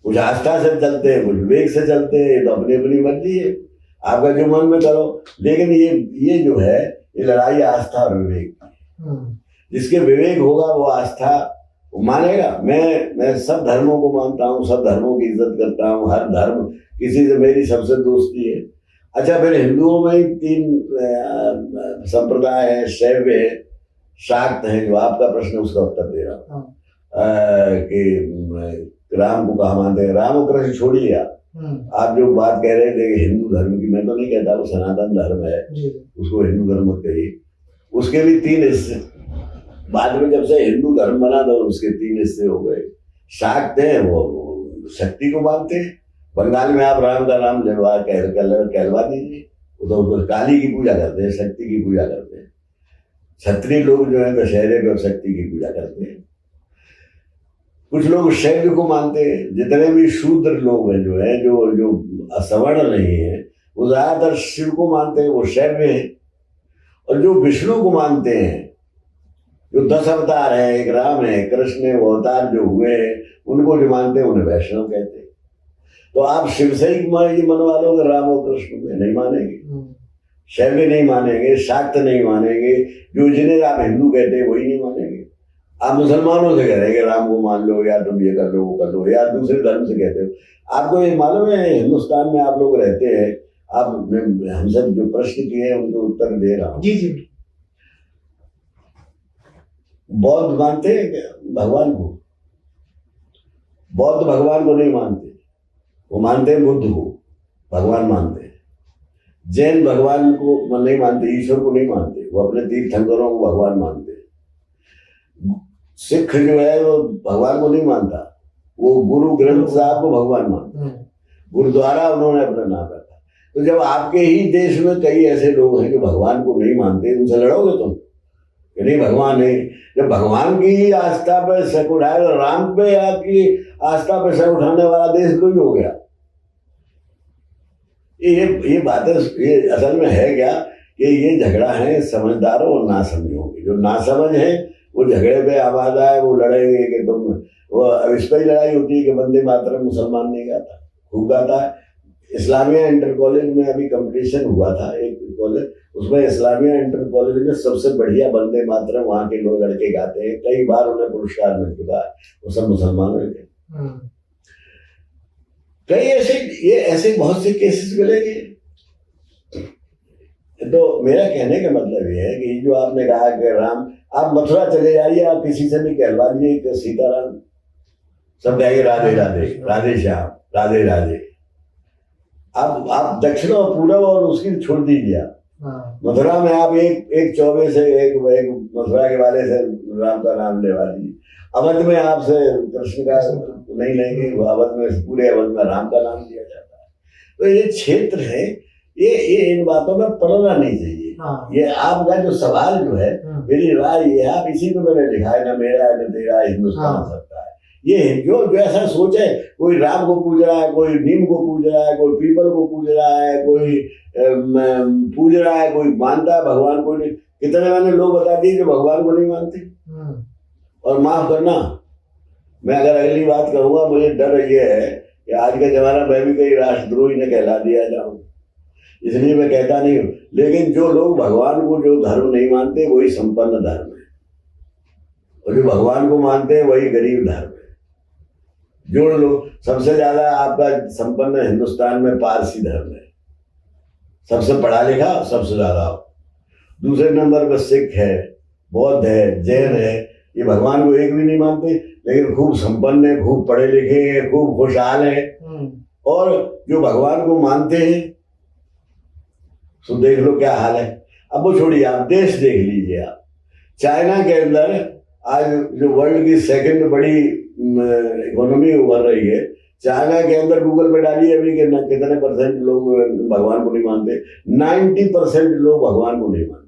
कुछ आस्था से चलते हैं, कुछ विवेक से चलते हैं, ये तो अपनी अपनी मर्जी है, आपका जो मन में करो। लेकिन ये जो है, ये लड़ाई आस्था और विवेक की। जिसके विवेक होगा वो आस्था मानेगा। मैं सब धर्मों को मानता हूँ, सब धर्मों की इज्जत करता हूँ, हर धर्म किसी से मेरी सबसे दोस्ती है। अच्छा, फिर हिंदुओं में ही 3 संप्रदाय है, शैव है, शाक्त है। जो आपका प्रश्न उसका उत्तर दे रहा हूँ कि राम को कहाँ मानते हैं। राम और कृष्ण छोड़िए आप जो बात कह रहे थे कि हिंदू धर्म की, मैं तो नहीं कहता, वो सनातन धर्म है, उसको हिंदू धर्म मत कहिए। उसके भी 3 हिस्से, बाद में जब से हिंदू धर्म बना तो उसके 3 हिस्से हो गए। शाक्त हैं, वो शक्ति को मानते हैं। बंगाल में आप राम का नाम कहलवा दीजिए, वो तो काली की पूजा करते हैं, शक्ति की पूजा करते हैं। क्षत्रिय लोग जो है दशहरे पर शक्ति की पूजा करते हैं। कुछ लोग शैव को मानते हैं। जितने भी शूद्र लोग हैं जो है, जो असवर्ण नहीं है, वो ज्यादातर शिव को मानते हैं, वो शैव है। और जो विष्णु को मानते हैं, जो 10 अवतार है, एक राम है, कृष्ण है, वो अवतार जो हुए हैं, उनको जो मानते हैं उन्हें वैष्णव कहते हैं। तो आप शिव से ही मनवा लोगे, राम और कृष्ण में नहीं मानेंगे, शैव नहीं मानेंगे, शाक्त नहीं मानेंगे, जो जिन्हें आप हिंदू कहते हैं वही नहीं मानेंगे। आप मुसलमानों से कह रहे हैं कि राम को मान लो, या तुम ये कर लो, वो कर लो, या दूसरे धर्म से कहते हो। आपको ये मालूम है, हिंदुस्तान में आप लोग रहते हैं, आप हमसे जो प्रश्न किए हैं उनको उत्तर दे रहा हूँ। जी जी। बौद्ध मानते हैं क्या भगवान को? बौद्ध भगवान को नहीं मानते, वो मानते हैं बुद्ध को भगवान मानते हैं। जैन भगवान को नहीं मानते, ईश्वर को नहीं मानते, वो अपने तीर्थंकरों को भगवान मानते हैं। सिख जो है वो भगवान को नहीं मानता, वो गुरु ग्रंथ साहब को भगवान मानता है। गुरुद्वारा उन्होंने अपना नाम रखा। तो जब आपके ही देश में कई ऐसे लोग हैं जो भगवान को नहीं मानते, उनसे लड़ोगे तुम कि नहीं भगवान नहीं? जब भगवान की आस्था पे शक उठाए, तो राम पे आपकी आस्था पे शक उठाने वाला देश कोई हो गया। ये बातें ये असल में है क्या कि ये झगड़ा है समझदारों और नासमझों की। जो नासमझ है वो झगड़े पे आवाज आए, वो लड़ेंगे कि तुम, वो इस पर ही लड़ाई होती है कि वंदे मातरम मुसलमान नहीं गाता, खूब गाता है। इस्लामिया इंटर कॉलेज में अभी कंपटीशन हुआ था एक कॉलेज, उसमें इस्लामिया इंटर कॉलेज में सबसे बढ़िया वंदे मातरम वहाँ के लोग लड़के गाते हैं। कई बार उन्हें पुरस्कार मिल चुका है, वो सब मुसलमान थे। कई ऐसे बहुत से केसेस मिलेंगे। तो मेरा कहने का मतलब ये है कि जो आपने कहा कि राम, आप मथुरा चले जाइए, आप किसी से भी कहलवा दीजिए कि सीताराम, सब कहेंगे राधे राधे, राधे श्याम, राधे राधे। आप दक्षिण और पूर्व और उसकी छोड़ दीजिए। मथुरा में आप एक चौबे से एक मथुरा के वाले से राम का नाम लेवा दीजिए। अवध में आपसे कृष्ण का नहीं लेंगे, अवध में पूरे अवध में राम का नाम लिया जाता है। तो ये क्षेत्र है ये इन बातों में पड़ना नहीं चाहिए। हाँ। ये आपका जो सवाल जो है, मेरी राय ये है, आप इसी को मैंने लिखा है, ना मेरा है न तेरा, हिंदुस्तान सबका है। ये जो ऐसा सोच है, कोई राम को पूज रहा है, कोई नीम को पूज रहा है, कोई पीपल को पूज रहा है, कोई पूज रहा है, कोई मानता है भगवान को नहीं। कितने मैंने लोग बता दिए जो भगवान को नहीं मानते। और माफ करना, मैं अगर अगली बात करूंगा, मुझे डर ये है कि आज का जमाना मैं भी कहीं राष्ट्रद्रोही न कहला दिया जाऊं, इसलिए मैं कहता नहीं हूं। लेकिन जो लोग भगवान को, जो धर्म नहीं मानते, वही संपन्न धर्म है, और जो भगवान को मानते हैं वही गरीब धर्म है। जो लोग सबसे ज्यादा आपका संपन्न हिंदुस्तान में पारसी धर्म है, सबसे पढ़ा लिखा सबसे ज्यादा। दूसरे नंबर पर सिख है, बौद्ध है, जैन है। ये भगवान को एक भी नहीं मानते, लेकिन खूब संपन्न है, खूब पढ़े लिखे हैं, खूब खुशहाल है। और जो भगवान को मानते हैं, तो देख लो क्या हाल है। अब वो छोड़िए, आप देश देख लीजिए। आप चाइना के अंदर आज जो वर्ल्ड की सेकंड बड़ी इकोनॉमी उभर रही है, चाइना के अंदर गूगल पे डालिए अभी कि कितने % लोग भगवान को नहीं मानते। 90% लोग भगवान को नहीं मानते।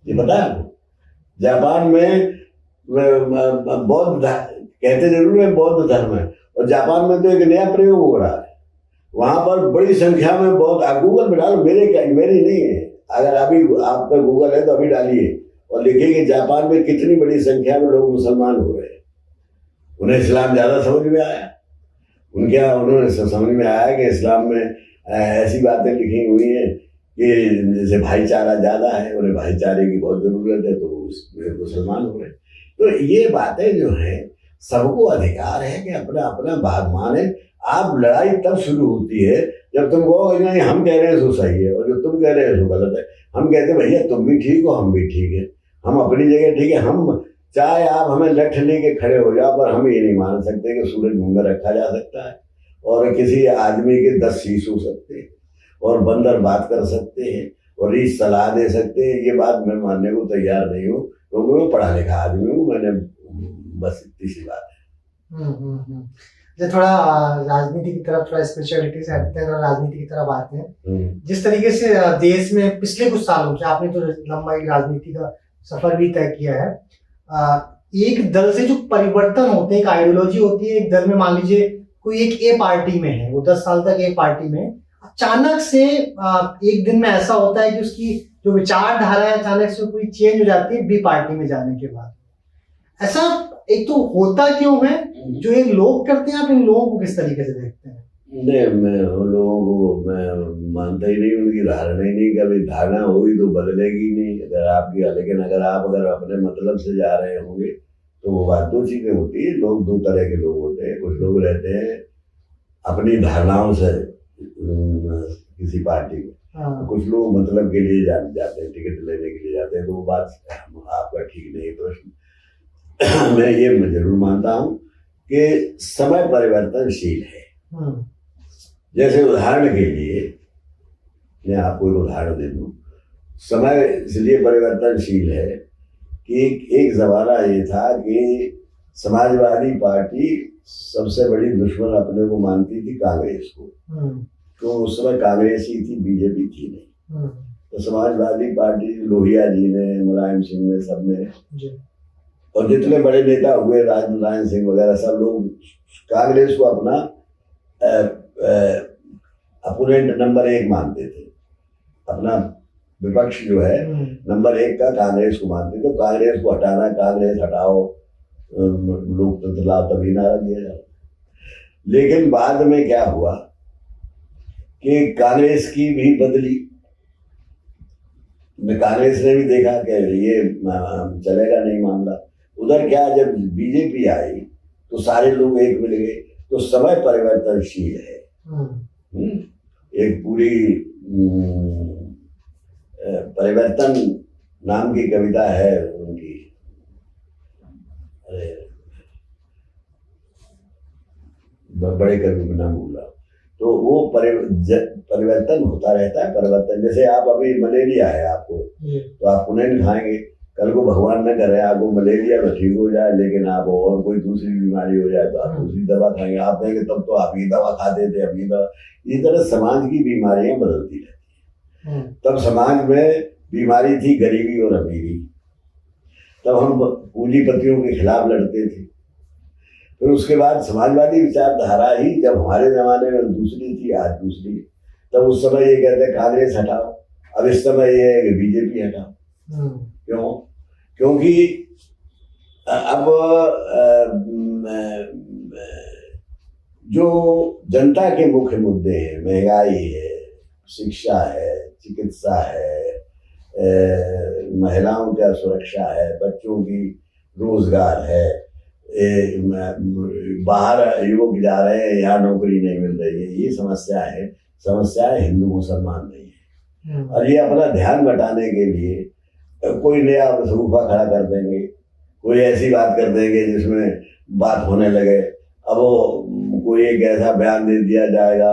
ये पता है आपको? जापान में बौद्ध कहते जरूर है बौद्ध धर्म है, और जापान में तो एक नया प्रयोग हो रहा है। वहां पर बड़ी संख्या में बौद्ध, आप गूगल पे डालो, मेरी नहीं है, अगर अभी आपका गूगल है तो अभी डालिए और लिखिए कि जापान में कितनी बड़ी संख्या में लोग मुसलमान हो रहे हैं। उन्हें इस्लाम ज्यादा समझ में आया। उन्होंने समझ में आया कि इस्लाम में ऐसी बातें लिखी हुई हैं कि जैसे भाईचारा ज्यादा है, उन्हें भाईचारे की बहुत जरूरत है, तो मुसलमान हो रहे। तो ये बातें जो हैं, सबको अधिकार है कि अपना अपना बात माने। आप लड़ाई तब शुरू होती है जब तुम कहो नहीं हम कह रहे हैं सो सही है, और जो तुम कह रहे हैं सो गलत है। हम कहते हैं भैया तुम भी ठीक हो, हम भी ठीक है, हम अपनी जगह ठीक है। हम चाहे आप हमें लठ लेके खड़े हो जाओ, पर हम ये नहीं मान सकते कि सूरज मुंह में रखा जा सकता है, और किसी आदमी के 10 शीश हो सकते हैं, और बंदर बात कर सकते हैं, और रीच सलाह दे सकते हैं। ये बात मैं मानने को तैयार नहीं हूँ, क्योंकि मैं पढ़ा लिखा आदमी हूँ। मैंने बस इतनी सी बात है। जो थोड़ा राजनीति की तरफ, थोड़ा स्पिरिचुअलिटी से हटते हैं, राजनीति की तरफ आते हैं। जिस तरीके से देश में पिछले कुछ सालों से, आपने तो लंबा राजनीति का सफर भी तय किया है, एक दल से जो परिवर्तन होते हैं, एक आइडियोलॉजी होती है एक दल में, मान लीजिए कोई एक ए पार्टी में है, वो 10 साल तक ए पार्टी में, अचानक से एक दिन में ऐसा होता है कि उसकी जो विचारधारा है अचानक से पूरी चेंज हो जाती है बी पार्टी में जाने के बाद। ऐसा एक तो होता क्यों है, जो ये लोग करते हैं, आप इन लोगों को किस तरीके से देखते हैं? नहीं, मैं उन लोगों को मैं मानता ही नहीं, उनकी धारणा ही नहीं, कभी धारणा होगी तो बदलेगी नहीं अगर आपकी। लेकिन अगर आप अपने मतलब से जा रहे होंगे तो वो बात दो चीजें होती है। लोग दो तरह के लोग होते हैं। कुछ लोग रहते हैं अपनी धारणाओं से किसी पार्टी में, कुछ लोग मतलब के लिए जाते हैं, टिकट लेने के लिए जाते हैं, तो वो बात आपका ठीक नहीं। प्रश्न मैं ये जरूर मानता हूं कि समय परिवर्तनशील है। जैसे उदाहरण के लिए मैं आपको एक उदाहरण दे दूं, समय इसलिए परिवर्तनशील है कि एक जमाना ये था कि समाजवादी पार्टी सबसे बड़ी दुश्मन अपने को मानती थी कांग्रेस को, तो उस समय कांग्रेस ही थी, बीजेपी थी नहीं। तो समाजवादी पार्टी लोहिया जी ने, मुलायम सिंह ने, सब ने, और जितने बड़े नेता हुए, राजनारायण सिंह वगैरह, सब लोग कांग्रेस को अपना अपोनेंट नंबर 1 मानते थे। अपना विपक्ष जो है नंबर 1 का कांग्रेस को मानते। तो कांग्रेस को हटाना, कांग्रेस हटाओ, लोकतंत्र लाओ, तभी नारा दिया जाए। लेकिन बाद में क्या हुआ कि कांग्रेस की भी बदली। कांग्रेस ने भी देखा कि ये चलेगा नहीं मामला। उधर क्या, जब बीजेपी आई तो सारे लोग एक मिल गए। तो समय परिवर्तनशील है। एक पूरी परिवर्तन नाम की कविता है उनकी, अरे बड़े कवि का नाम भूला। तो वो परिवर्तन होता रहता है। परिवर्तन, जैसे आप अभी मलेरिया है आपको, तो आप पुनः खाएंगे, कल को भगवान न करे आपको मलेरिया में ठीक हो जाए, लेकिन आप और कोई दूसरी बीमारी हो जाए तो आप दूसरी दवा खाएंगे। आप देंगे तब तो आप ये दवा खाते थे, अब ये दवा। इस तरह समाज की बीमारियां बदलती रहती हैं। तब समाज में बीमारी थी गरीबी और अमीरी, तब हम पूंजीपतियों के खिलाफ लड़ते थे। फिर उसके बाद समाजवादी विचारधारा ही जब हमारे जमाने में दूसरी थी, आज दूसरी है, तब उस समय ये कहते कांग्रेस हटाओ, अब इस समय ये है कि बीजेपी हटाओ। क्यों? क्योंकि अब जो जनता के मुख्य मुद्दे हैं, महंगाई है, शिक्षा है, चिकित्सा है, महिलाओं का सुरक्षा है, बच्चों की रोजगार है, बाहर युवक जा रहे हैं, यहाँ नौकरी नहीं मिल रही है, ये समस्याएं हिंदू मुसलमान नहीं है। और ये अपना ध्यान बटाने के लिए कोई नया रूफा खड़ा कर देंगे, कोई ऐसी बात कर देंगे जिसमें बात होने लगे। अब वो कोई एक ऐसा बयान दे दिया जाएगा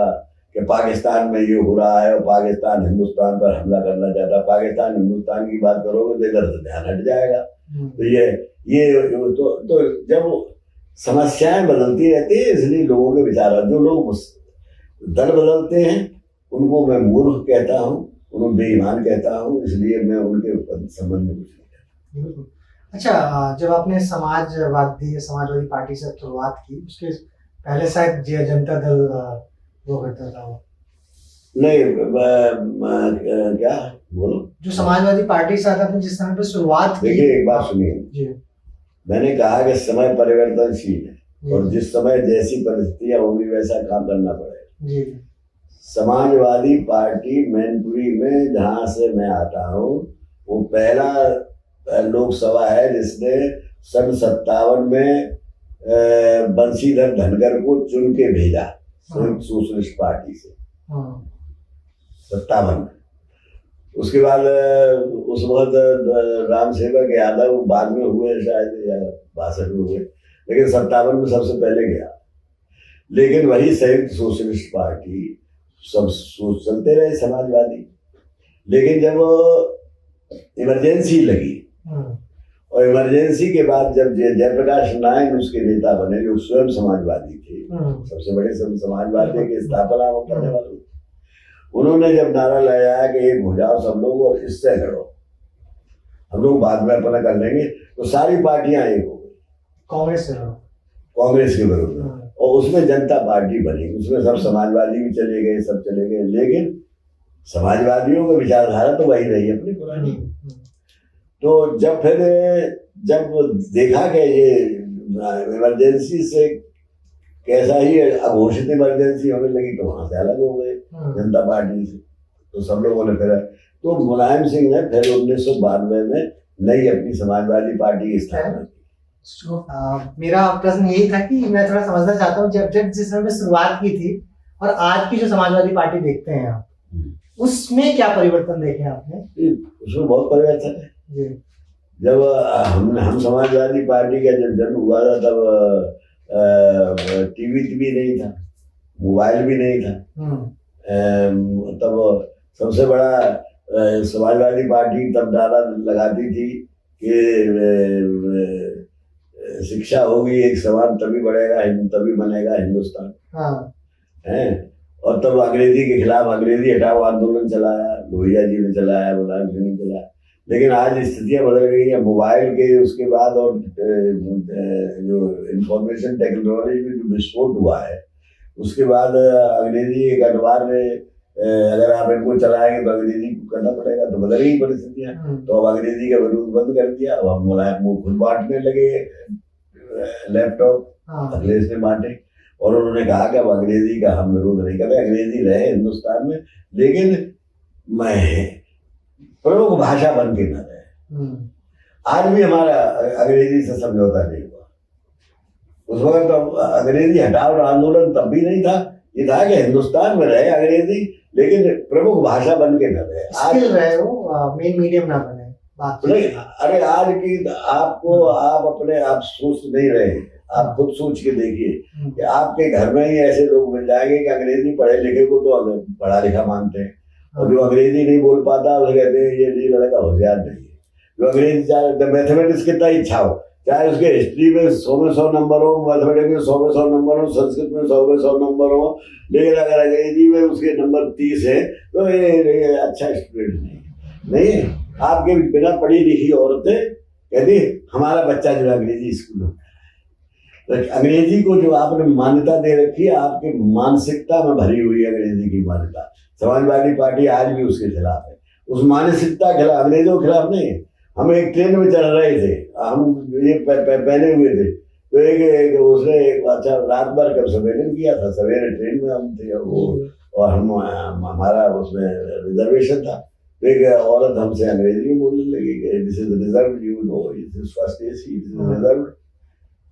कि पाकिस्तान में ये हो रहा है और पाकिस्तान हिंदुस्तान पर हमला करना चाहता है। पाकिस्तान हिंदुस्तान की बात करोगे तो इधर से ध्यान हट जाएगा। तो ये तो जब समस्याएं बदलती रहती है, इसलिए लोगों के विचार, जो लोग दल बदलते हैं उनको मैं मूर्ख कहता हूँ, उनको बेईमान कहता हूँ, इसलिए मैं उनके संबंध में कुछ नहीं कहता। अच्छा, जब आपने समाजवादी पार्टी से शुरुआत की, उसके पहले शायद जनता दल वो करता था वो नहीं क्या बोलो, जो समाजवादी पार्टी से आपने जिस समय पे शुरुआत की। देखिए एक बात सुनिए, मैंने कहा कि समय परिवर्तनशील है और जिस समय जैसी परिस्थितियां होंगी वैसा काम करना पड़ेगा। समाजवादी पार्टी मैनपुरी में जहां से मैं आता हूँ, वो पहला लोकसभा है जिसने सन 57 में बंशीधर धनगर को चुन के भेजा संयुक्त सोशलिस्ट पार्टी से 57 में। उसके बाद उस वक्त राम सेवक यादव बाद में हुए शायद, या 62 में हुए, लेकिन 57 में सबसे पहले गया। लेकिन वही संयुक्त सोशलिस्ट पार्टी सब चलते रहे समाजवादी। लेकिन जब इमरजेंसी लगी और इमरजेंसी के बाद जब जयप्रकाश नारायण उसके नेता बने, जो स्वयं समाजवादी थे, सबसे बड़े समाजवादी के स्थापना करने वाले, उन्होंने जब नारा लगाया कि एक हो जाओ सब लोग और इससे लड़ो, हम लोग बाद में अपना कर लेंगे, तो सारी पार्टियां एक हो गई कांग्रेस के विरुद्ध। और उसमें जनता पार्टी बनी, उसमें सब समाजवादी भी चले गए, सब चले गए, लेकिन समाजवादियों की विचारधारा तो वही रही अपनी पुरानी। तो जब देखा कि ये इमरजेंसी से कैसा ही अघोषित इमरजेंसी होने लगी, तो वहां से अलग हो गए जनता पार्टी से। तो सब लोगों ने फिर, तो मुलायम सिंह ने फिर 1992 में नई अपनी समाजवादी पार्टी की स्थापना की। मेरा प्रश्न यही था कि मैं थोड़ा समझना चाहता हूँ, जब जिस समय शुरुआत की थी और आज की जो समाजवादी पार्टी देखते हैं आप, उसमें क्या परिवर्तन देखे आपने? उसमें बहुत परिवर्तन है। जब हम समाजवादी पार्टी का जब जन्म हुआ था, तब टीवी भी नहीं था, मोबाइल भी नहीं था। तब सबसे बड़ा समाजवादी पार्टी तब नारा लगाती थी कि शिक्षा होगी एक समान तभी बढ़ेगा, तभी बनेगा हिंदुस्तान। है। और तब अंग्रेजी के खिलाफ अंग्रेजी हटाओ आंदोलन चलाया, लोहिया जी ने चलाया, मुलायम सिंह ने चलाया। लेकिन आज स्थितियां बदल गई है मोबाइल के उसके बाद, और जो इंफॉर्मेशन टेक्नोलॉजी में जो विस्फोट हुआ है उसके बाद अंग्रेजी एक अनिवार्य, अगर आप इनको चलाएंगे तो अंग्रेजी को करना पड़ेगा, तो बदल गई परिस्थितियां। तो अब अंग्रेजी का विरोध बंद कर दिया, अब हम मुलायम को खुद बांटने लगे लैपटॉप, अखिलेश ने बांटे। और उन्होंने कहा कि अब अंग्रेजी का हम विरोध नहीं कर रहे, अंग्रेजी रहे हिंदुस्तान में, लेकिन मैं प्रमुख भाषा बन के न रहे। आज भी हमारा अंग्रेजी से समझौता नहीं हुआ। उस वक्त तो अंग्रेजी हटाओ आंदोलन तब भी नहीं था, ये था कि हिंदुस्तान में रहे अंग्रेजी, लेकिन प्रमुख भाषा बन के न रहे, आज रहे वो मेन मीडियम ना बने। नहीं, अरे आज की आपको आप अपने आप सोच नहीं रहे, आप खुद सोच के देखिए कि आपके घर में ही ऐसे लोग मिल जाएंगे कि अंग्रेजी पढ़े लिखे को तो पढ़ा लिखा मानते हैं, और जो अंग्रेजी नहीं बोल पाता उसे कहते हैं ये लड़का होशियार नहीं है। जो अंग्रेजी चाहे मैथमेटिक्स कितना इच्छा हो, चाहे उसके हिस्ट्री में 100 में 100 नंबर हो, मैथमेटिक्स में 100 में 100 नंबर हो, संस्कृत में 100 में 100 नंबर हो, लेकिन अगर अंग्रेजी में उसके नंबर 30 है तो ये अच्छा स्टूडेंट नहीं है। आपके बिना पढ़ी लिखी औरतें कहती हमारा बच्चा जो है अंग्रेजी स्कूल में, तो अंग्रेजी को जो आपने मान्यता दे रखी है, आपकी मानसिकता में भरी हुई है अंग्रेजी की मान्यता। समाजवादी पार्टी आज भी उसके खिलाफ है, उस मानसिकता के खिलाफ, अंग्रेजों के खिलाफ नहीं है। हम एक ट्रेन में चढ़ रहे थे, हम ये पहने हुए थे, तो एक उसने एक अच्छा रात भर कब सम्मेलन किया था, सवेरे ट्रेन में हम थे वो, और हम हमारा उसमें रिजर्वेशन था, तो एक औरत हमसे अंग्रेजी में बोलने लगी कि this is reserve, you know, this is first AC, this is reserve.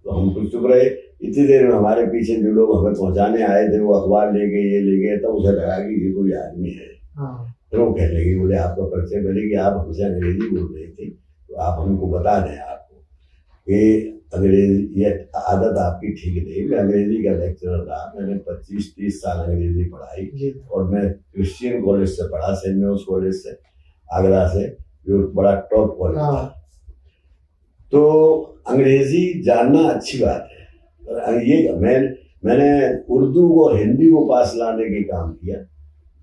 तो हम कुछ चुप रहे। इतनी देर में हमारे पीछे जो लोग हमें पहुंचाने आए थे वो अखबार ले गए, ये ले गए, तब उसे लगा कि ये कोई आदमी है। फिर वो कहने लगी, बोले आपका परिचय मिले कि आप हमसे अंग्रेजी बोल रही थी, तो आप हमको बता दें आपको कि अंग्रेजी ये आदत आपकी ठीक नहीं। मैं अंग्रेजी का लेक्चरर रहा, मैंने 25-30 साल अंग्रेजी पढ़ाई, और मैं क्रिश्चियन कॉलेज से पढ़ा, सेंट जोन्स कॉलेज से, आगरा से, जो बड़ा टॉप कॉलेज था। तो अंग्रेजी जानना अच्छी बात है, और ये मैंने उर्दू और हिंदी को पास लाने के काम किया,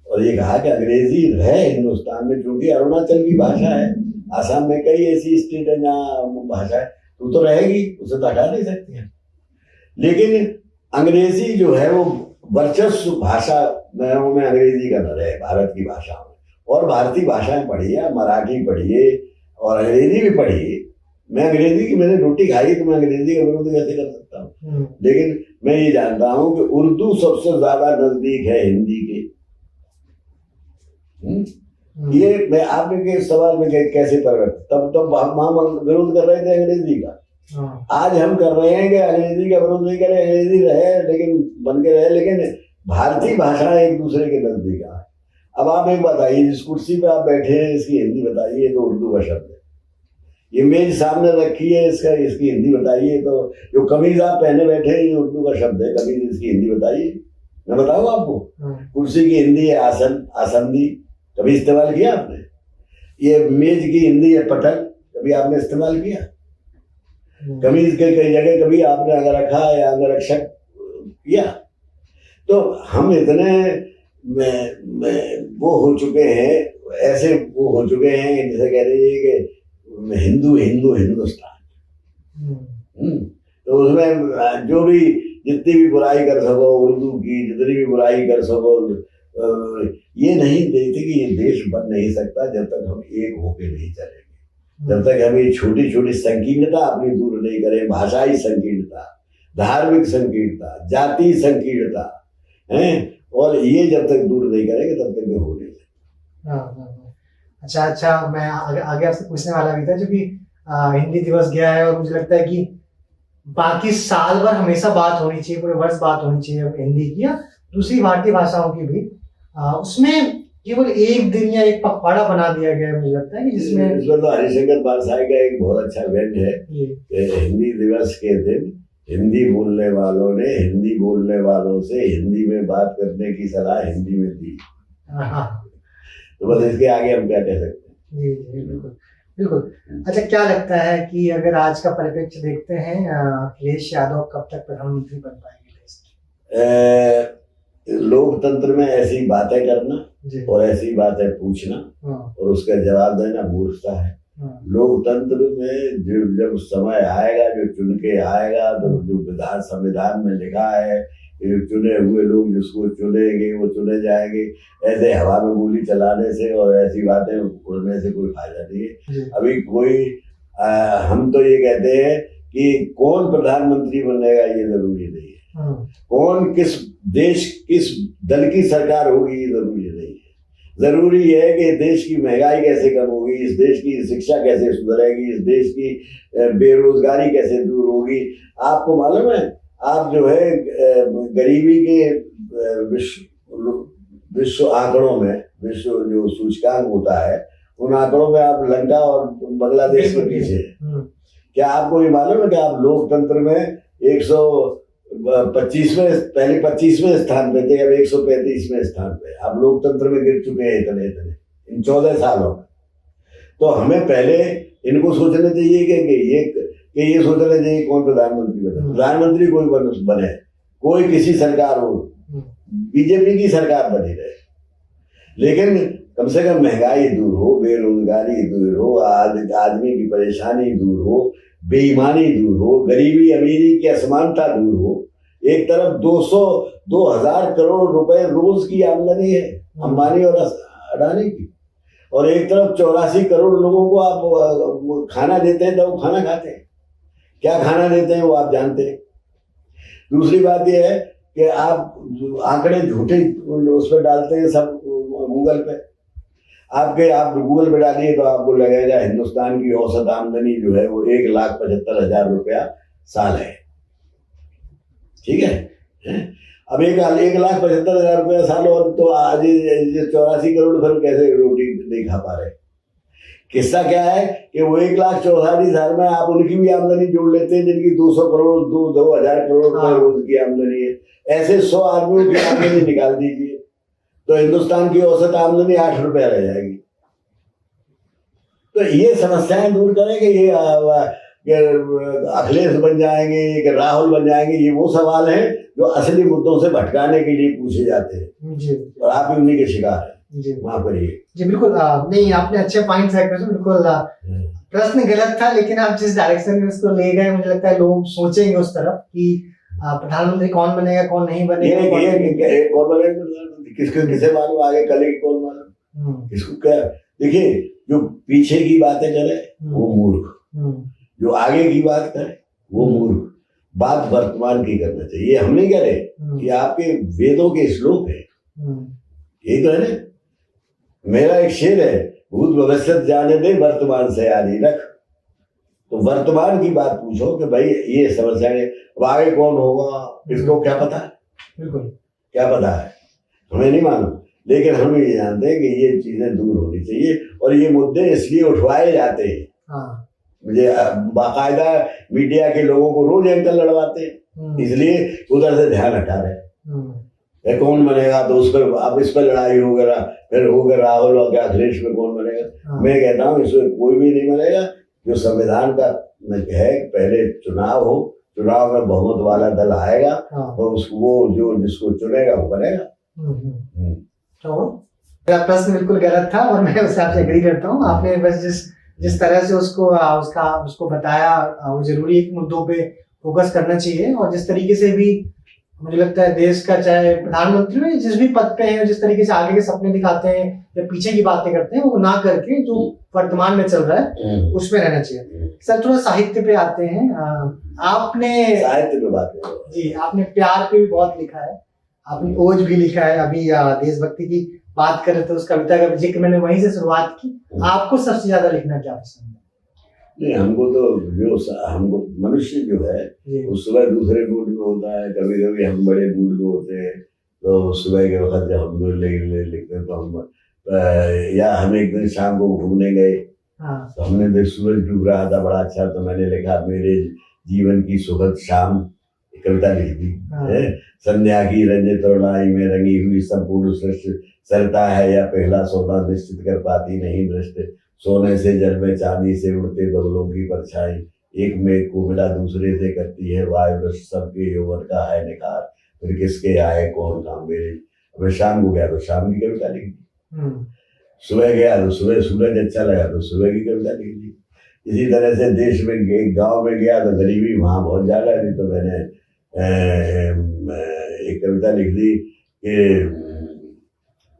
और ये कहा कि अंग्रेजी रहे हिंदुस्तान में, क्योंकि अरुणाचल की भाषा है, आसाम में कई ऐसी स्टेट है जहाँ भाषा है, तो रहेगी, उसे तो हटा नहीं सकती है। लेकिन अंग्रेजी जो है वो वर्चस्व भाषा में अंग्रेजी का न रहे भारत की भाषाओं में, और भारतीय भाषाएं पढ़िए, मराठी पढ़िए और अंग्रेजी भी पढ़िए। मैं अंग्रेजी की, मैंने रोटी खाई तो मैं अंग्रेजी का विरोध कैसे कर सकता हूँ? लेकिन मैं ये जानता हूँ कि उर्दू सबसे ज्यादा नजदीक है हिंदी के। ये मैं आपने के सवाल में कैसे परिवर्तन, तब हम विरोध कर रहे थे अंग्रेजी का। आज हम कर रहे हैं कि अंग्रेजी का विरोध नहीं करें, अंग्रेजी रहे लेकिन बन के रहे, लेकिन भारतीय भाषा एक दूसरे के नजदीक आए। अब आप एक बताइए, जिस कुर्सी पे आप बैठे हैं इसकी हिंदी बताइए, तो उर्दू का शब्द है। ये मेज सामने रखी है, इसकी हिंदी बताइए, तो जो कमीज आप पहने बैठे हैं ये उर्दू का शब्द है, कमीज, इसकी हिंदी बताइए। मैं बताऊँ आपको? कुर्सी की हिंदी है आसन, आसंदी, कभी इस्तेमाल किया आपने? ये मेज की हिंदी है पटल, कभी आपने इस्तेमाल किया? कमीज के कई जगह कभी आपने अंगरखा या अंगरक्षक किया? तो हम इतने वो हो चुके हैं, ऐसे वो हो चुके हैं, जैसे कह रही है कि हिंदू हिंदू हिंदुस्तान। तो उसमें जो भी जितनी भी बुराई कर सको उर्दू की, जितनी भी बुराई कर सको, ये नहीं देखते कि ये देश बन नहीं सकता जब तक हम एक होके नहीं चलेंगे, जब तक हम ये छोटी छोटी संकीर्णता अपनी दूर नहीं करें, भाषाई संकीर्णता, धार्मिक संकीर्णता, जाति संकीर्णता है, और ये जब तक दूर नहीं करेंगे तब तक ये हो नहीं सकता। अच्छा, मैं आगे आपसे पूछने वाला भी था, जो कि हिंदी दिवस गया है और मुझे लगता है कि बाकी साल भर हमेशा बात होनी चाहिए, पूरे वर्ष बात होनी चाहिए हिंदी की या दूसरी भारतीय भाषाओं की भी। उसमें केवल एक दिन या एक पखवाड़ा बना दिया गया है, मुझे लगता है कि जिसमें इसमें तो हरिशंकर पारसाई का एक बहुत अच्छा व्यंग है कि हिंदी दिवस के दिन हिंदी बोलने वालों ने हिंदी बोलने वालों से हिंदी में बात करने की सलाह हिंदी में दी। तो बस इसके आगे हम क्या कह सकते हैं? जी बिल्कुल बिल्कुल। अच्छा, क्या लगता है कि अगर आज का परिप्रेक्ष्य देखते हैं, अखिलेश यादव कब तक प्रधानमंत्री बन पाएंगे देश के? लोकतंत्र में ऐसी बातें करना और ऐसी बातें पूछना और उसका जवाब देना मूर्खता है। लोकतंत्र में जब समय आएगा, जो चुन के आएगा, तो जो संविधान में लिखा है, चुने हुए लोग जिसको चुनेंगे वो चुने जाएंगे। ऐसे हवा में गोली चलाने से और ऐसी बातें उड़ने से कोई फायदा नहीं है। अभी कोई हम तो ये कहते हैं कि कौन प्रधानमंत्री बनेगा ये जरूरी नहीं है, कौन किस देश किस दल की सरकार होगी ये जरूरी नहीं है। जरूरी है कि देश की महंगाई कैसे कम होगी, इस देश की शिक्षा कैसे सुधरेगी, इस देश की बेरोजगारी कैसे दूर होगी। आपको मालूम है, आप जो है गरीबी के विश्व आंकड़ों में, विश्व जो सूचकांक होता है उन आंकड़ों में आप लंका और बांग्लादेश के पीछे है। क्या आपको ये मालूम है कि आप लोकतंत्र में 125वें पहले 25वें स्थान पे थे, अब 135वें स्थान पे आप लोकतंत्र में गिर चुके हैं इतने इन 14 सालों में। तो हमें पहले इनको सोचना चाहिए कि ये सोचना चाहिए कौन प्रधानमंत्री बने। प्रधानमंत्री कोई बने, कोई किसी सरकार हो, बीजेपी की सरकार बनी रहे, लेकिन कम से कम महंगाई दूर हो, बेरोजगारी दूर हो, आदमी की परेशानी दूर हो, बेईमानी दूर हो, गरीबी अमीरी की असमानता दूर हो। एक तरफ 2000 करोड़ रुपए रोज की आमदनी है अंबानी और अडानी की, और एक तरफ 84 करोड़ लोगों को आप खाना देते हैं तो वो खाना खाते हैं। क्या खाना देते हैं वो आप जानते हैं। दूसरी बात यह है कि आप आंकड़े झूठे उस पर डालते हैं सब गूगल पे। आप गूगल पे डालिए तो आपको लगेगा हिंदुस्तान की औसत आमदनी जो है वो 1,75,000 रुपया साल है। ठीक है? अब 1,75,000 रुपया साल, और तो आज 84 करोड़ फिर कैसे रोटी नहीं खा पा रहे। किस्सा क्या है कि वो 1,44,000 में आप उनकी भी आमदनी जोड़ लेते हैं जिनकी 200 करोड़ 2,000 करोड़ रुपए रोज की आमदनी है। ऐसे 100 आदमियों की आमदनी निकाल दीजिए तो हिंदुस्तान की औसत आमदनी 8 रुपया रह जाएगी। तो ये समस्याएं दूर करें कि ये अखिलेश बन जाएंगे कि राहुल बन जाएंगे, ये वो सवाल हैं जो असली मुद्दों से भटकाने के लिए पूछे जाते हैं जी, और आप भी उन्हीं के शिकार हैं जी। वहां पर ये जी बिल्कुल नहीं, आपने अच्छे पॉइंट्स है, बिल्कुल प्रश्न गलत था, लेकिन आप जिस डायरेक्शन में उसको ले गए मुझे लगता है लोग सोचेंगे उस तरफ कि प्रधानमंत्री कौन बनेगा कौन नहीं बनेगा, कौन बनेगा किसे मालूम, आगे कल कौन मालूम किसको क्या। देखिए, जो पीछे की बातें करे वो मूर्ख, जो आगे की बात करे वो मूर्ख। बात वर्तमान की करना चाहिए। हम नहीं कह रहे कि आपके वेदों के श्लोक है, यही तो है ना। मेरा एक शेर है, भूत भविष्य जाने दे वर्तमान से यारी रख। तो वर्तमान की बात पूछो कि भाई ये समस्या है, अब आगे कौन होगा इसको क्या पता है, बिल्कुल क्या पता है हमें नहीं मालूम, लेकिन हम ये जानते हैं कि ये चीजें दूर होनी चाहिए। और ये मुद्दे इसलिए उठवाए जाते हैं, मुझे बाकायदा मीडिया के लोगों को रोज एंकर लड़वाते हैं, इसलिए उधर से ध्यान हटा रहे। कौन बनेगा तो उस पर अब इस पर लड़ाई होगा, फिर होगा राहुल और क्या अखिलेश में कौन बनेगा। मैं कहता हूँ इसमें कोई भी नहीं बनेगा। जो संविधान का है, पहले चुनाव हो, चुनाव में बहुमत वाला दल आएगा और उसको जो जिसको चुनेगा वो बनेगा। तो मेरा प्रश्न बिल्कुल गलत था और मैं उससे आपसे एग्री करता हूँ। आपने बस जिस तरह से उसको बताया, वो जरूरी एक मुद्दों पे फोकस करना चाहिए। और जिस तरीके से भी मुझे लगता है देश का, चाहे प्रधानमंत्री हो जिस भी पद पे है, जिस तरीके से आगे के सपने दिखाते हैं या पीछे की बातें करते हैं, वो ना करके जो वर्तमान में चल रहा है उसमें रहना चाहिए। सर थोड़ा साहित्य पे आते हैं। आपने साहित्य पे बात जी, आपने प्यार पे भी बहुत लिखा है, आपने ओज भी लिखा है। अभी देशभक्ति की बात करें तो उस कविता का जिक्र मैंने वहीं से शुरुआत की। आपको सबसे ज्यादा लिखना क्या पसंद है? नहीं, हमको मनुष्य जो है वो सुबह दूसरे मूड में होता है, कभी कभी हम बड़े मूड में होते हैं। तो सुबह के वक्त जब हम लिखते हैं तो हम या हम एक दिन शाम को घूमने गए तो हमने देख सूरज डूब रहा था, बड़ा अच्छा, तो मैंने लिखा मेरे जीवन की सुखद शाम, कविता लिख दी है। संध्या की रंजित तोड़ाई में रंगी हुई संपूर्ण सृष्टि सरता है या पहला सोना निश्चित कर पाती नहीं दृष्टि। सोने से जल में चांदी से उड़ते बगलों की परछाई, एक में को मिला दूसरे से करती है वायु सबके यौवन का है निखार। फिर किसके आए कौन काम मेरे। मैं शाम को गया तो शाम की कविता लिख दी, सुबह गया तो सुबह सूरज अच्छा लगा तो सुबह की कविता लिख दी। इसी तरह से देश में एक गाँव में गया तो गरीबी वहाँ बहुत ज्यादा थी, तो मैंने एक कविता लिख दी कि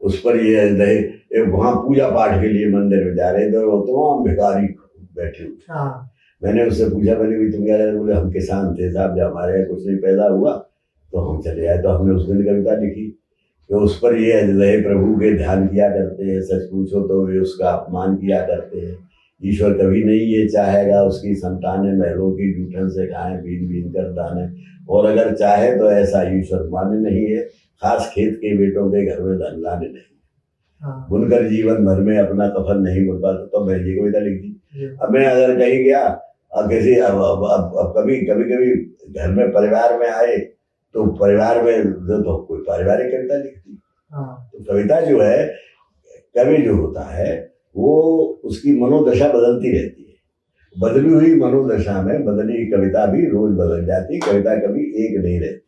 उस पर ये वहाँ पूजा पाठ के लिए मंदिर में जा रहे थे तो वहाँ भिखारी बैठे हुए। मैंने उससे पूछा, मैंने तुम क्या रहे? बोले हम किसान थे साहब, जब हमारे यहाँ कुछ नहीं पैदा हुआ तो हम चले आए। तो हमने उस दिन कविता लिखी कि उस पर ये रहे प्रभु के ध्यान किया करते हैं, सच पूछो तो वे उसका अपमान किया करते हैं। ईश्वर कभी नहीं ये चाहेगा उसकी संतानें महलों की जूठन से खाएं बीन बीन कर दाने, और अगर चाहे तो ऐसा ईश्वर मान्य नहीं है, खास खेत के बेटों के घर में धन लाने नहीं। बुनकर जीवन भर में अपना कफन नहीं बुन पाता। तो मैं ये कविता लिख दी। अब मैं अगर कहीं गया और किसी अब कभी घर में परिवार में आए तो परिवार में तो कोई पारिवारिक कविता लिखती। तो कविता जो है, कवि जो होता है वो उसकी मनोदशा बदलती रहती है। बदली हुई मनोदशा में बदली कविता भी रोज बदल जाती, कविता कभी एक नहीं रहती।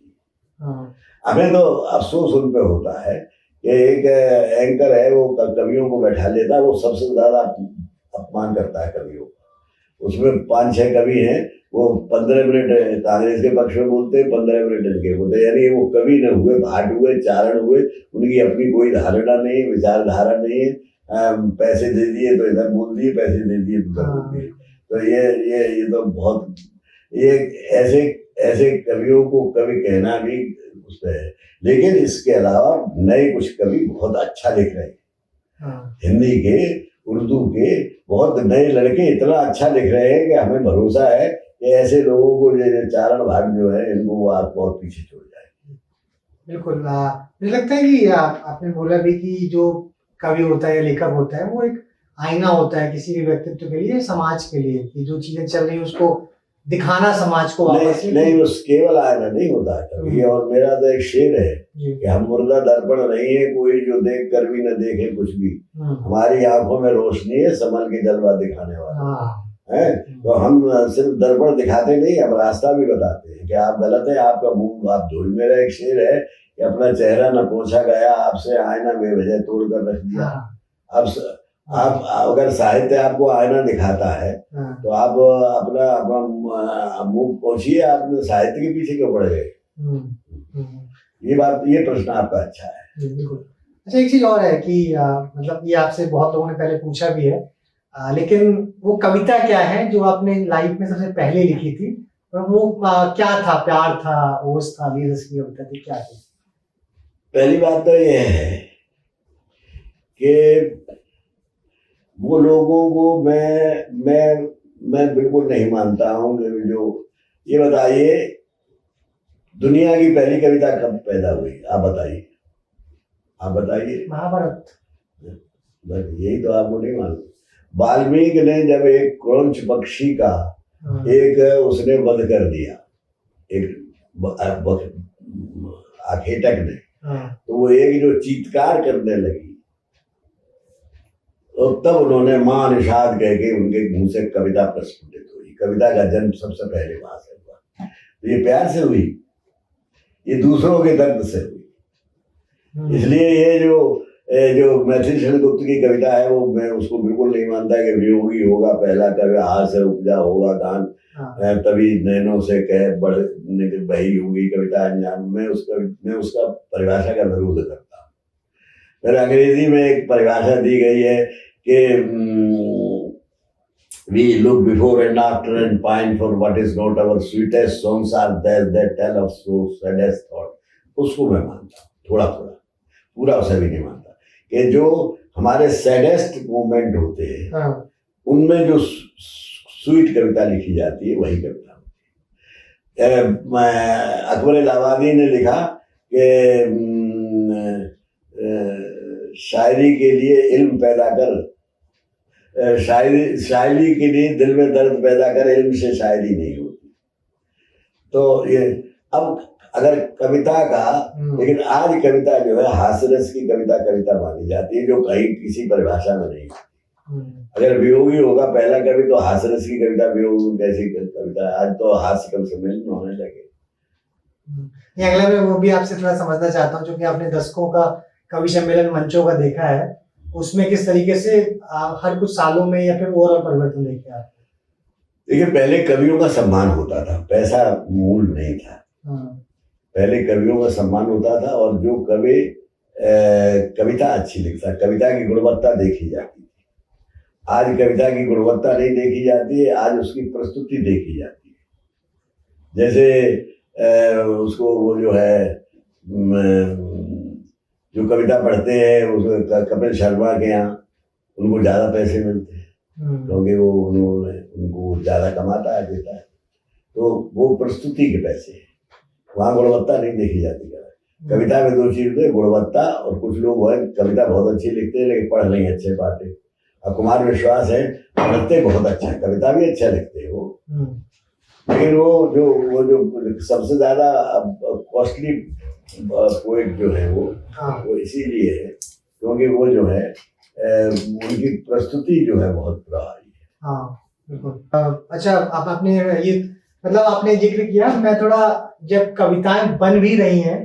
हमें तो अफसोस उन पे होता है कि एक एंकर है वो कवियों को बैठा लेता है, वो सबसे ज्यादा अपमान करता है कवियों का। उसमें 5-6 कवि हैं, वो 15 मिनट कांग्रेस के पक्ष में बोलते हैं, 15 मिनट इनके बोलते हैं, यानी वो कवि न हुए, भाट हुए, चारण हुए, उनकी अपनी कोई धारणा नहीं, विचारधारा नहीं है। पैसे दे दिए तो इधर बोल दिए, पैसे दे दिए तो उधर बोल दिए। तो ये तो बहुत, ये ऐसे ऐसे कवियों को कवि कहना भी उसमें है। लेकिन इसके अलावा नए कुछ कवि बहुत अच्छा लिख रहे हैं, हिंदी के, उर्दू के बहुत नए लड़के इतना अच्छा लिख रहे हैं कि हमें भरोसा है कि ऐसे लोगों को जो चारण भाग जो है, इनको वो आप बहुत पीछे छोड़ जाएंगे। बिल्कुल, मुझे लगता है कि आपने बोला भी कि जो कवि होता है या लेखक होता है वो एक आईना होता है किसी भी व्यक्तित्व के लिए, समाज के लिए, कि जो चीजें चल रही है उसको दिखाना समाज को वापस। नहीं, उस केवल आईना नहीं होता कवि। और मेरा तो एक शेर है कि हम मुर्दा दर्पण नहीं है, कोई जो देख कर भी न देखे कुछ भी, हमारी आंखों में रोशनी है, संभल के जलवा दिखाने वाला है। तो हम सिर्फ दर्पण दिखाते नहीं, हम रास्ता भी बताते हैं कि आप गलत है, आपका मुंह आप धोए। मेरा एक शेर है कि अपना चेहरा न पोछा गया, आपसे आईना बेवजह तोड़ कर रख दिया। अब आप अगर साहित्य आपको आईना दिखाता है तो आप अपना मुंह पोछिए, आपने साहित्य के पीछे क्यों पड़ गए? ये प्रश्न आपका अच्छा है। बिल्कुल। अच्छा, एक चीज और है कि मतलब ये आपसे बहुत लोगों ने पहले पूछा भी है, लेकिन वो कविता क्या है जो आपने लाइफ में सबसे पहले लिखी थी, और वो क्या था? प्यार था, ओस था, वीर रस की कविता थी, क्या थी? पहली बात तो ये है कि वो लोगों को मैं बिल्कुल नहीं मानता हूँ कि जो, ये बताइए दुनिया की पहली कविता कब पैदा हुई? आप बताइए। महाभारत। यही तो आपको नहीं मालूम। वाल्मीकि ने जब एक क्रौंच पक्षी का एक उसने वध कर दिया, एक आखेटक ने, तो वो एक जो चीत्कार करने लगी, तो तब उन्होंने मां निषाद कह के उनके मुंह से कविता प्रस्फुटित हुई। कविता का जन्म सबसे पहले वहां से हुआ। तो ये प्यार से हुई, ये दूसरों के दर्द से हुई। इसलिए ये जो मैथिली शरण गुप्त की कविता है, वो मैं उसको बिल्कुल नहीं मानता कि वियोगी होगा पहला कवि, हाथ से उपजा होगा गान, तभी नैनों से कह बढ़ बही होगी कविता अनजान। मैं उसका परिभाषा का विरोध करता हूँ। फिर अंग्रेजी में एक परिभाषा दी गई है कि we look before and after and pine for what is not our sweetest songs are there that tell of so saddest thought। उसको मैं मानता हूँ थोड़ा, पूरा उसे भी नहीं मानता, कि जो हमारे सैडेस्ट मोमेंट होते हैं उनमें जो स्वीट कविता लिखी जाती है वही कविता होती है। अकबर इलाहाबादी ने लिखा कि शायरी के लिए इल्म पैदा कर, शायरी के लिए दिल में दर्द पैदा कर, इल्म से शायरी नहीं होती। तो ये अब अगर कविता का, लेकिन आज कविता जो है हास्यरस की कविता मानी जाती है, जो कहीं किसी परिभाषा में नहीं। अगर वियोगी होगा पहला कवि तो हास्यरस की कविता वियोगी कैसी कविता है? आज तो हास्य कम सम्मेलन होने लगे। अगला मैं वो भी आपसे थोड़ा समझना चाहता हूँ, क्योंकि आपने दशकों का कवि सम्मेलन मंचों का देखा है, उसमें किस तरीके से हर कुछ सालों में या फिर और परिवर्तन देखे आप? देखिए, पहले कवियों का सम्मान होता था, पैसा मूल नहीं था। पहले कवियों का सम्मान होता था, और जो कवि कविता अच्छी लिखता, कविता की गुणवत्ता देखी जाती थी। आज कविता की गुणवत्ता नहीं देखी जाती है, आज उसकी प्रस्तुति देखी जाती है। जैसे उसको वो जो है जो कविता पढ़ते हैं कपिल शर्मा के यहाँ, उनको ज़्यादा पैसे मिलते हैं क्योंकि वो उनको ज़्यादा कमाता है, देता है, तो वो प्रस्तुति के पैसे हैं, वहाँ गुणवत्ता नहीं देखी जाती। कविता में दो चीज़ है, गुणवत्ता, और कुछ लोग है कविता बहुत अच्छी लिखते हैं लेकिन पढ़ नहीं अच्छे पाते। अब कुमार विश्वास है, पढ़ते बहुत अच्छा है, कविता भी अच्छा लिखते हैं वो, लेकिन वो जो सबसे ज़्यादा कॉस्टली पोएट जो है वो इसीलिए है क्योंकि वो जो है उनकी प्रस्तुति जो है बहुत प्रभावी है। बिल्कुल। अच्छा, आप आपने ये मतलब आपने जिक्र किया, मैं थोड़ा, जब कविताएं बन भी रही हैं,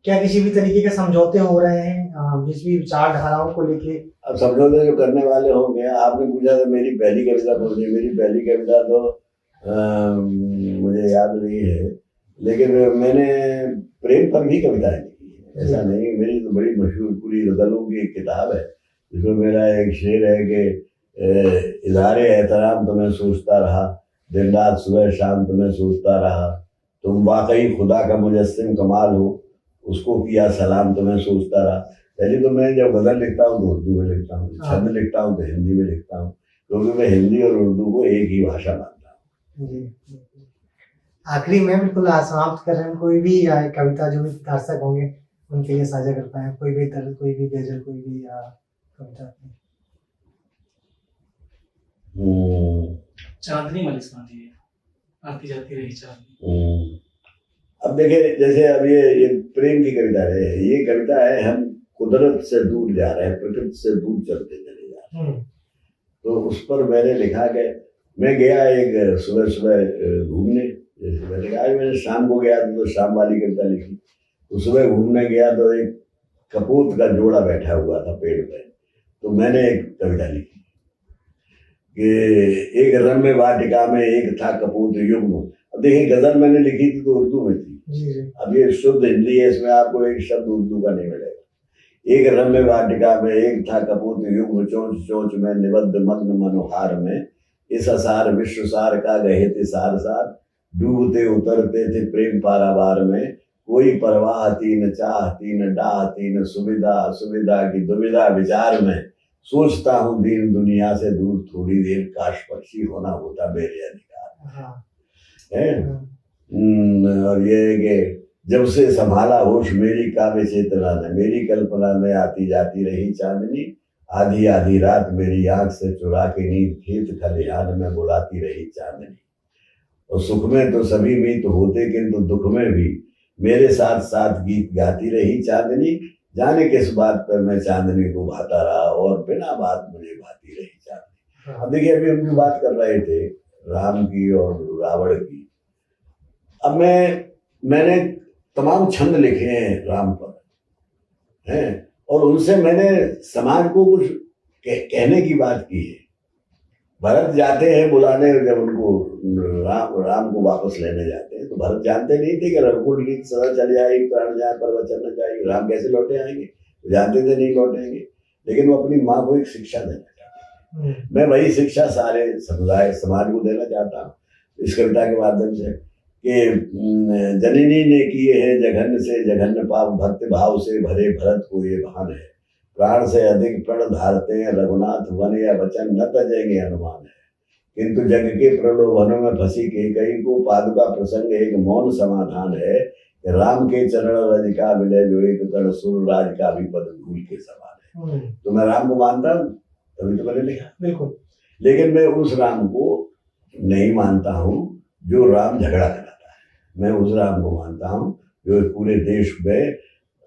क्या किसी भी तरीके के समझौते हो रहे हैं जिस भी विचारधाराओं को लेके? अब समझौते जो करने वाले होंगे, आपने पूछा था मेरी पहली कविता कौन सी, मेरी पहली कविता तो मुझे याद नहीं है, लेकिन मैंने प्रेम पर भी कविताएं लिखी है, ऐसा नहीं। मेरी तो बड़ी मशहूर पूरी गजलों की एक किताब है, जिसमें मेरा एक शेर है कि इज़हारे एहतराम तुम्हें सोचता रहा, दिन रात सुबह शाम तुम्हें सोचता रहा, तुम वाकई खुदा का मुजस्सिम कमाल हो, उसको किया सलाम तुम्हें सोचता रहा। पहले तो मैं जब गजल लिखता हूँ तो उर्दू में लिखता हूँ, छंद लिखता हूँ तो हिंदी में लिखता हूँ, क्योंकि मैं हिंदी और उर्दू को एक ही भाषा मानता हूँ। आखिरी में बिल्कुल समाप्त कर रहे हैं, कोई भी कविता जो भी दर्शक होंगे उनके लिए साझा कर पाए, कोई भी तरह, कोई भी गजल, कोई भी कविता। चांदनी मलिस्मा दी आती जाती रही चांदनी। अब देखिए, जैसे अब ये प्रेम की कविता है, ये कविता है हम कुदरत से दूर जा रहे हैं, प्रकृति से दूर चलते चले जा रहे हैं। तो उस पर मैंने लिखा कि मैं गया एक सुबह सुबह घूमने, जैसे मैंने कहा मैंने शाम को गया तो शाम वाली कविता लिखी। तो सुबह घूमने गया तो एक कपूत का जोड़ा बैठा हुआ था पेड़ पे, तो मैंने एक कविता लिखी कि एक रम्य वाटिका में एक था कपूत युग्म। अब देखिए, गजल मैंने लिखी थी तो उर्दू में थी, अब ये शुद्ध हिंदी है, इसमें आपको एक शब्द उर्दू का नहीं मिलेगा। एक रम्य वाटिका में एक था कपूत युग्म, चोंच चोंच में निबद्ध मग्न मनोहार में, इस असार विश्व सार का गहे थे सार सार, डूबते उतरते थे प्रेम पारावार में, कोई परवाह तीन चाह तीन डाह तीन सुविधा, सुविधा की दुविधा विचार में, सोचता हूँ दीन दुनिया से दूर थोड़ी देर, काश पक्षी होना होता मेरे अधिकार है। और ये है कि जब से संभाला होश मेरी काव्य चेतना ने, मेरी कल्पना में आती जाती रही चांदनी, आधी आधी रात मेरी आंख से चुरा के नींद खेत खलिहान में बुलाती रही चांदनी। और सुख में तो सभी मीत होते, किंतु दुख में भी मेरे साथ साथ गीत गाती रही चांदनी, जाने किस बात पर मैं चांदनी को भाता रहा और बिना बात मुझे भाती रही चांदनी। अब देखिए, अभी हम जो बात कर रहे थे राम की और रावण की, अब मैंने तमाम छंद लिखे हैं राम पर हैं, और उनसे मैंने समाज को कुछ कहने की बात की है। भरत जाते हैं बुलाने, जब उनको राम को वापस लेने जाते हैं, तो भरत जानते नहीं थे कि रघुकुल रीत सदा चले आएगी, प्राण जाए पर वचन न जाएगी, राम कैसे लौटे आएंगे, तो जानते थे नहीं लौटेंगे, लेकिन वो अपनी माँ को एक शिक्षा देना चाहते हैं। मैं वही शिक्षा सारे समुदाय समाज को देना चाहता हूँ इस कविता के माध्यम से, कि जननी ने किए हैं जघन्य से जघन्य पाप, भक्ति भाव से भरे भरत को ये भान है, प्राण से अधिक प्रण धारते हैं रघुनाथ, वन या वचन न तजेंगे अनुमान है, किंतु जग के प्रलोभनों में फंसी कैकेयी को पादुका प्रसंग एक मौन समाधान है, कि राम के चरण रज का विलय जो एक कण सुर राज का भी पद धूल के समान है। तो मैं राम को मानता हूँ, तभी तो मैंने लिखा। बिल्कुल। लेकिन मैं उस राम को नहीं मानता हूँ जो राम झगड़ा कराता है, मैं उस राम को मानता हूँ जो पूरे देश में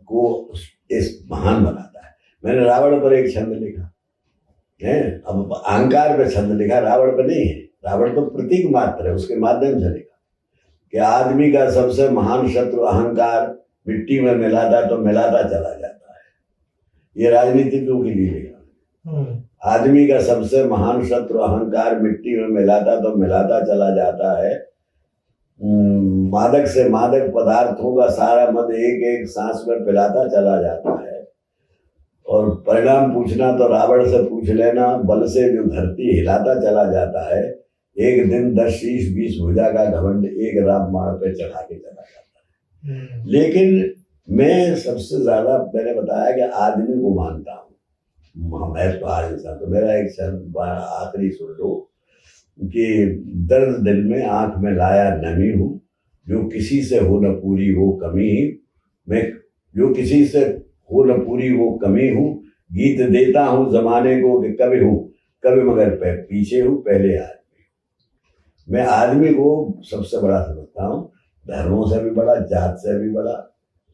को इस महान बनाता है। मैंने रावण पर एक छंद लिखा है, अब अहंकार पे छंद लिखा, रावण पे नहीं है, रावण तो प्रतीक मात्र है, उसके माध्यम से लिखा कि आदमी का सबसे महान शत्रु अहंकार, मिट्टी में मिलाता तो मिलाता चला जाता है। ये राजनीतिज्ञों के लिए लिखा, आदमी का सबसे महान शत्रु अहंकार, मिट्टी में मिलाता तो मिलाता चला जाता है, मादक से मादक पदार्थों का सारा मद एक एक सांस में पिलाता चला जाता है, और परिणाम पूछना तो रावण से पूछ लेना, बल से जो धरती हिलाता चला जाता है, एक दिन 10 शीश 20 भुजा का घमंड एक राम माण पे चढ़ा के चला जाता है। लेकिन मैं सबसे ज्यादा मैंने बताया कि आदमी को मानता हूँ, मैं तो आज इंसान, तो मेरा एक शब्द आखिरी सुन लो कि दर्द दिल में आंख में लाया नमी हूँ, जो किसी से हो न पूरी वो कमी ही, मैं जो किसी से हो न पूरी वो कमी हूँ, गीत देता हूँ जमाने को कि कभी हूँ कभी मगर पीछे हूँ पहले आदमी। मैं आदमी को सबसे बड़ा समझता हूँ, धर्मों से भी बड़ा, जात से भी बड़ा,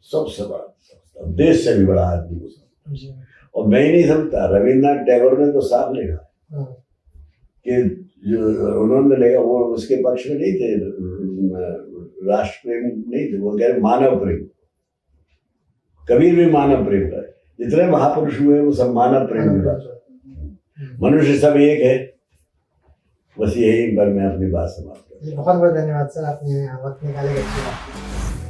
सबसे बड़ा समझता हूँ, देश से भी बड़ा आदमी को समझता हूँ। और मैं ही नहीं समझता, रविन्द्रनाथ टैगोर ने तो साफ लिखा कि जो उन्होंने लेगा वो उसके पक्ष में नहीं थे, राष्ट्र प्रेम नहीं थे, वो कह रहे मानव प्रेम। कबीर भी मानव प्रेम का है, जितने महापुरुष हुए वो सब मानव प्रेम की बात, मनुष्य सब एक है। बस यही पर मैं अपनी बात समाप्त करता हूं। बहुत बहुत धन्यवाद सर, आपने वक्त निकाले।